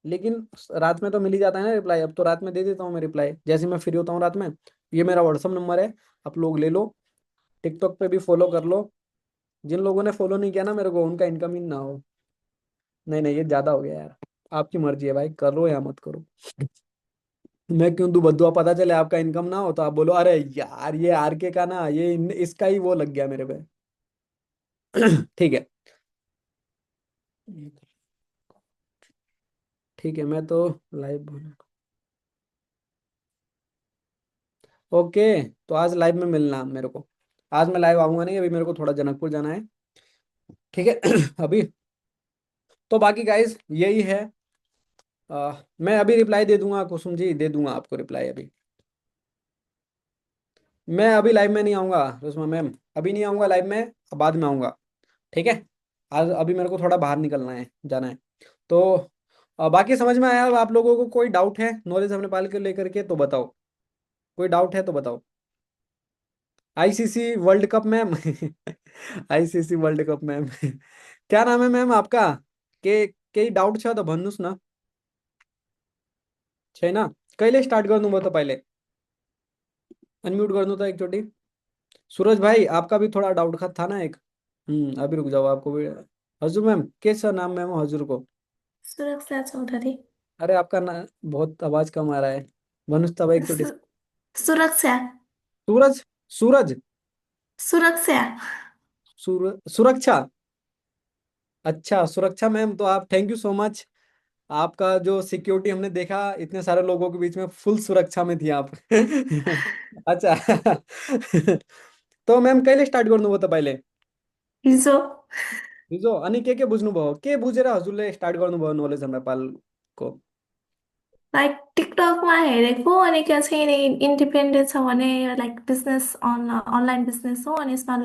लेकिन रात में तो मिल ही जाता है ना रिप्लाई। अब तो रात में दे देता हूँ मैं रिप्लाई, जैसे मैं फ्री होता हूँ रात में। ये मेरा व्हाट्सअप नंबर है, आप लोग ले लो। टिकटॉक पे भी फॉलो कर लो। जिन लोगों ने फॉलो नहीं किया ना मेरे को, उनका इनकमिंग ना हो। नहीं नहीं, ये ज्यादा हो गया यार। आपकी मर्जी है भाई, करो या मत करो। मैं क्यों दूं बद्दुआ, पता चले आपका इनकम ना हो तो आप बोलो अरे यार ये आरके का ना, ये इसका ही वो लग गया मेरे पे। ठीक है। ठीक है, मैं तो लाइव। ओके, तो आज लाइव में मिलना मेरे को। आज मैं लाइव आऊंगा नहीं, अभी मेरे को थोड़ा जनकपुर जाना है। ठीक है। अभी तो बाकी गाइस यही है। मैं अभी रिप्लाई दे दूंगा कुसुम जी, दे दूंगा आपको रिप्लाई अभी। मैं अभी लाइव में नहीं आऊंगा रुस्मा मैम, अभी नहीं आऊंगा लाइव में, अब बाद में आऊंगा। ठीक है। आज अभी मेरे को थोड़ा बाहर निकलना है, जाना है। तो बाकी समझ में आया? अब आप लोगों को कोई डाउट है नॉलेज ऑफ नेपाल के लेकर के तो बताओ। कोई डाउट है तो बताओ। ICC world cup ma'am. ICC world cup ma'am. क्या नाम है मैम आपका? के डाउट छ तो भन्नुहोस् न। छैन? कहिले स्टार्ट गर्नुभयो तपाईँले? अनम्यूट गर्नु त एकचोटि। सूरज भाई आपका भी थोड़ा डाउट था ना एक। अभी रुक जाओ आपको भी। हजुर मैम, के छ नाम मैम हजुर को? सुरक्षा चौधरी। अरे आपका ना बहुत आवाज कम आ रहा है। भन्नुहोस् तपाईँ एकचोटि। सु, सुरक्षा। सूरज, सूरज, सुरक्षा। सुरक्षा। अच्छा सुरक्षा मैम, तो आप थैंक यू सो मच। आपका जो सिक्योरिटी हमने देखा इतने सारे लोगों के बीच में, फुल सुरक्षा में थी आप। अच्छा। तो मैम कहिले स्टार्ट गर्नुभयो तपाईँले? हिजो। हिजो? अनि के बुझ्नुभयो, के बुझेर हजुरले स्टार्ट गर्नुभयो नलेज अफ नेपालको? लाइक टिकटकमा हेरेको, अनि त्यहाँ चाहिँ नि इन्डिपेन्डेन्ट छ भने लाइक बिजनेस अनलाइन बिजनेस हो, अनि यसमा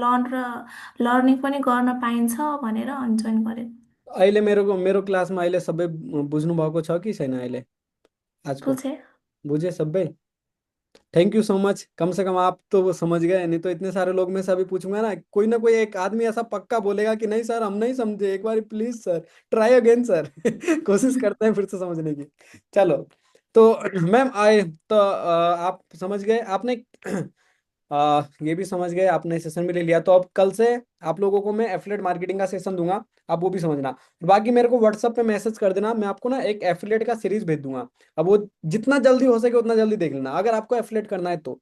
लर्निङ पनि गर्न पाइन्छ भनेर अनि जोइन गरेँ। अहिले मेरो क्लासमा अहिले सबै बुझ्नु भएको छ कि छैन अहिले आजको? बुझेँ। बुझे सबै? थैंक यू सो मच, कम से कम आप तो वो समझ गए। नहीं तो इतने सारे लोग में से अभी पूछूंगा ना कोई एक आदमी ऐसा पक्का बोलेगा कि नहीं सर हम नहीं समझे, एक बार please sir, try again sir. कोशिश करते हैं फिर से समझने की। चलो। तो मैम आए तो आप समझ गए आपने। ये भी समझ गए आपने, सेशन भी ले लिया। तो अब कल से आप लोगों को मैं एफिलेट मार्केटिंग का सेशन दूंगा, आप वो भी समझना। बाकी मेरे को व्हाट्सएप पे मैसेज कर देना, मैं आपको ना एक एफिलेट का सीरीज भेज दूंगा। अब वो जितना जल्दी हो सके उतना जल्दी देख लेना, अगर आपको एफिलेट करना है तो।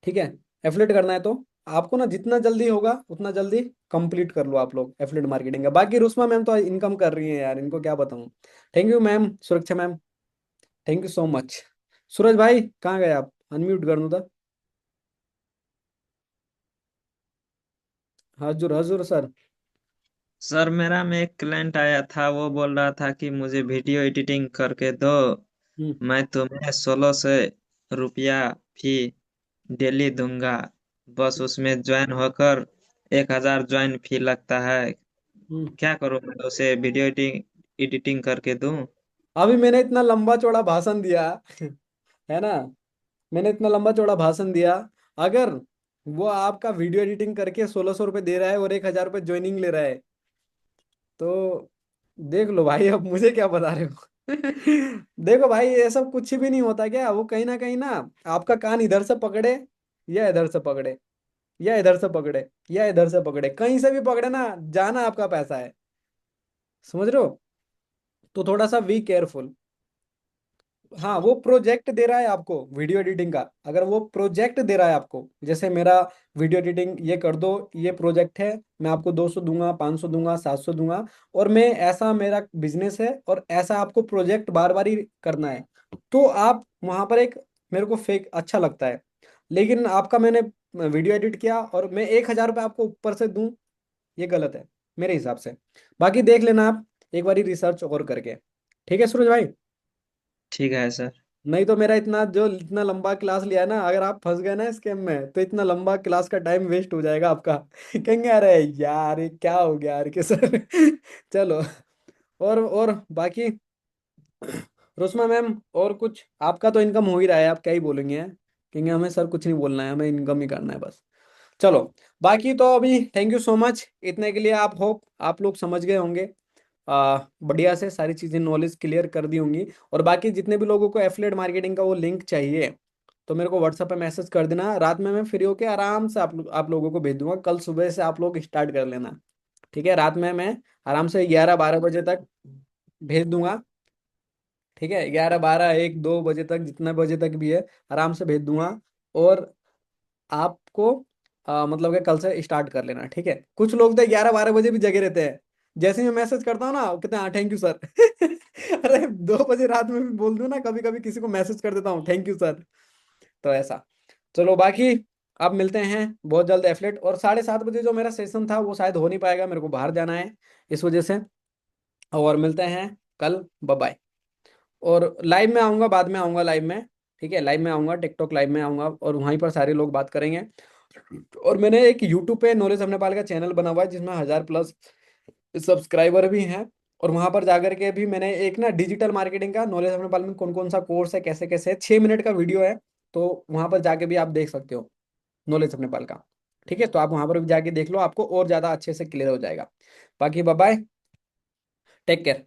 ठीक है, एफिलेट करना है तो आपको ना जितना जल्दी होगा उतना जल्दी कंप्लीट कर लो आप लोग एफिलेट मार्केटिंग का। बाकी रुस्मा मैम तो इनकम कर रही है यार, इनको क्या बताऊं। थैंक यू मैम, सुरक्षा ma'am, thank you so much. Suraj भाई कहाँ गए आप? अनम्यूट कर दूं था। हजुर हजुर सर। सर मेरा में एक क्लाइंट आया था, वो बोल रहा था कि मुझे वीडियो एडिटिंग करके दो। हम्म मैं तुम्हें 1600 रुपया फी डेली दूंगा। बस उसमें ज्वाइन होकर 1000 ज्वाइन फी लगता है। हम्म। क्या करूं, मैं उसे वीडियो एडिटिंग एडिटिंग करके दूं? अभी मैंने इतना लंबा चौड़ा भाषण दिया है ना, मैंने इतना लंबा चौड़ा भाषण दिया। अगर वो आपका वीडियो एडिटिंग करके 1600 रुपये दे रहा है और 1000 रुपये ज्वाइनिंग ले रहा है, तो देख लो भाई, अब मुझे क्या बता रहे हो। देखो भाई, ये सब कुछ भी नहीं होता क्या, वो कहीं ना आपका कान इधर से पकड़े या इधर से पकड़े, या इधर से पकड़े या इधर से पकड़े, कहीं से भी पकड़े ना, जाना आपका पैसा है। समझ रहे हो? तो थोड़ा सा बी केयरफुल। हाँ, वो प्रोजेक्ट दे रहा है आपको वीडियो एडिटिंग का, अगर वो प्रोजेक्ट दे रहा है आपको, जैसे मेरा वीडियो एडिटिंग ये कर दो, ये प्रोजेक्ट है, मैं आपको 200 दूंगा, 500 दूंगा, 700 दूंगा, और मैं ऐसा मेरा बिजनेस है और ऐसा आपको प्रोजेक्ट बार बार ही करना है, तो आप वहां पर एक, मेरे को फेक अच्छा लगता है। लेकिन आपका मैंने वीडियो एडिट किया और मैं 1000 रुपये आपको ऊपर से दूं, ये गलत है मेरे हिसाब से। बाकी देख लेना आप एक बारी रिसर्च और करके। ठीक है सूरज भाई? ठीक है सर। नहीं तो मेरा इतना लंबा क्लास लिया है ना, अगर आप फंस गए ना स्कैम में, तो इतना लंबा क्लास का टाइम वेस्ट हो जाएगा आपका। कहेंगे अरे यार ये क्या हो गया यार के सर। चलो, और बाकी रोशना मैम, और कुछ? आपका तो इनकम हो ही रहा है, आप क्या ही बोलेंगे हैं, कहेंगे हमें सर कुछ नहीं बोलना है, हमें इनकम ही करना है बस। चलो, बाकी तो अभी थैंक यू सो मच इतने के लिए। आप होप आप लोग समझ गए होंगे, बढ़िया से सारी चीज़ें नॉलेज क्लियर कर दी होंगी। और बाकी जितने भी लोगों को एफिलिएट मार्केटिंग का वो लिंक चाहिए, तो मेरे को व्हाट्सएप पे मैसेज कर देना, रात में मैं फ्री होके आराम से आप लोगों को भेज दूंगा, कल सुबह से आप लोग स्टार्ट कर लेना। ठीक है, रात में मैं आराम से 11-12 बजे तक भेज दूंगा। ठीक है, 11-12-1-2 बजे तक, जितना बजे तक भी है, आराम से भेज दूंगा। और आपको मतलब कि कल से स्टार्ट कर लेना। ठीक है, कुछ लोग तो 11-12 बजे भी जगे रहते हैं, जैसे ही मैं मैसेज करता हूँ ना, वो कहते हैं हाँ थैंक यू सर। अरे 2 बजे रात में भी बोल दूँ ना, कभी कभी किसी को मैसेज कर देता हूँ थैंक यू सर। तो ऐसा। चलो बाकी, अब मिलते हैं बहुत जल्द एफलेट, और 7:30 बजे जो मेरा सेशन था वो शायद हो नहीं पाएगा, मेरे को बाहर जाना है इस वजह से। और मिलते हैं कल, बाय बाय। और लाइव में आऊँगा, बाद में आऊँगा लाइव में। ठीक है, लाइव में आऊँगा, टिकटॉक लाइव में आऊँगा, और वहीं पर सारे लोग बात करेंगे। और मैंने एक यूट्यूब पे नॉलेज ऑफ नेपाल का चैनल बना हुआ है, जिसमें 1000+ सब्सक्राइबर भी हैं। और वहां पर जाकर के भी मैंने एक ना डिजिटल मार्केटिंग का नॉलेज ऑफ नेपाल में कौन कौन सा कोर्स है, कैसे कैसे है, 6 मिनट का वीडियो है। तो वहां पर जाके भी आप देख सकते हो नॉलेज ऑफ नेपाल का। ठीक है, तो आप वहां पर भी जाके देख लो, आपको और ज्यादा अच्छे से क्लियर हो जाएगा। बाकी बाय बाय, टेक केयर।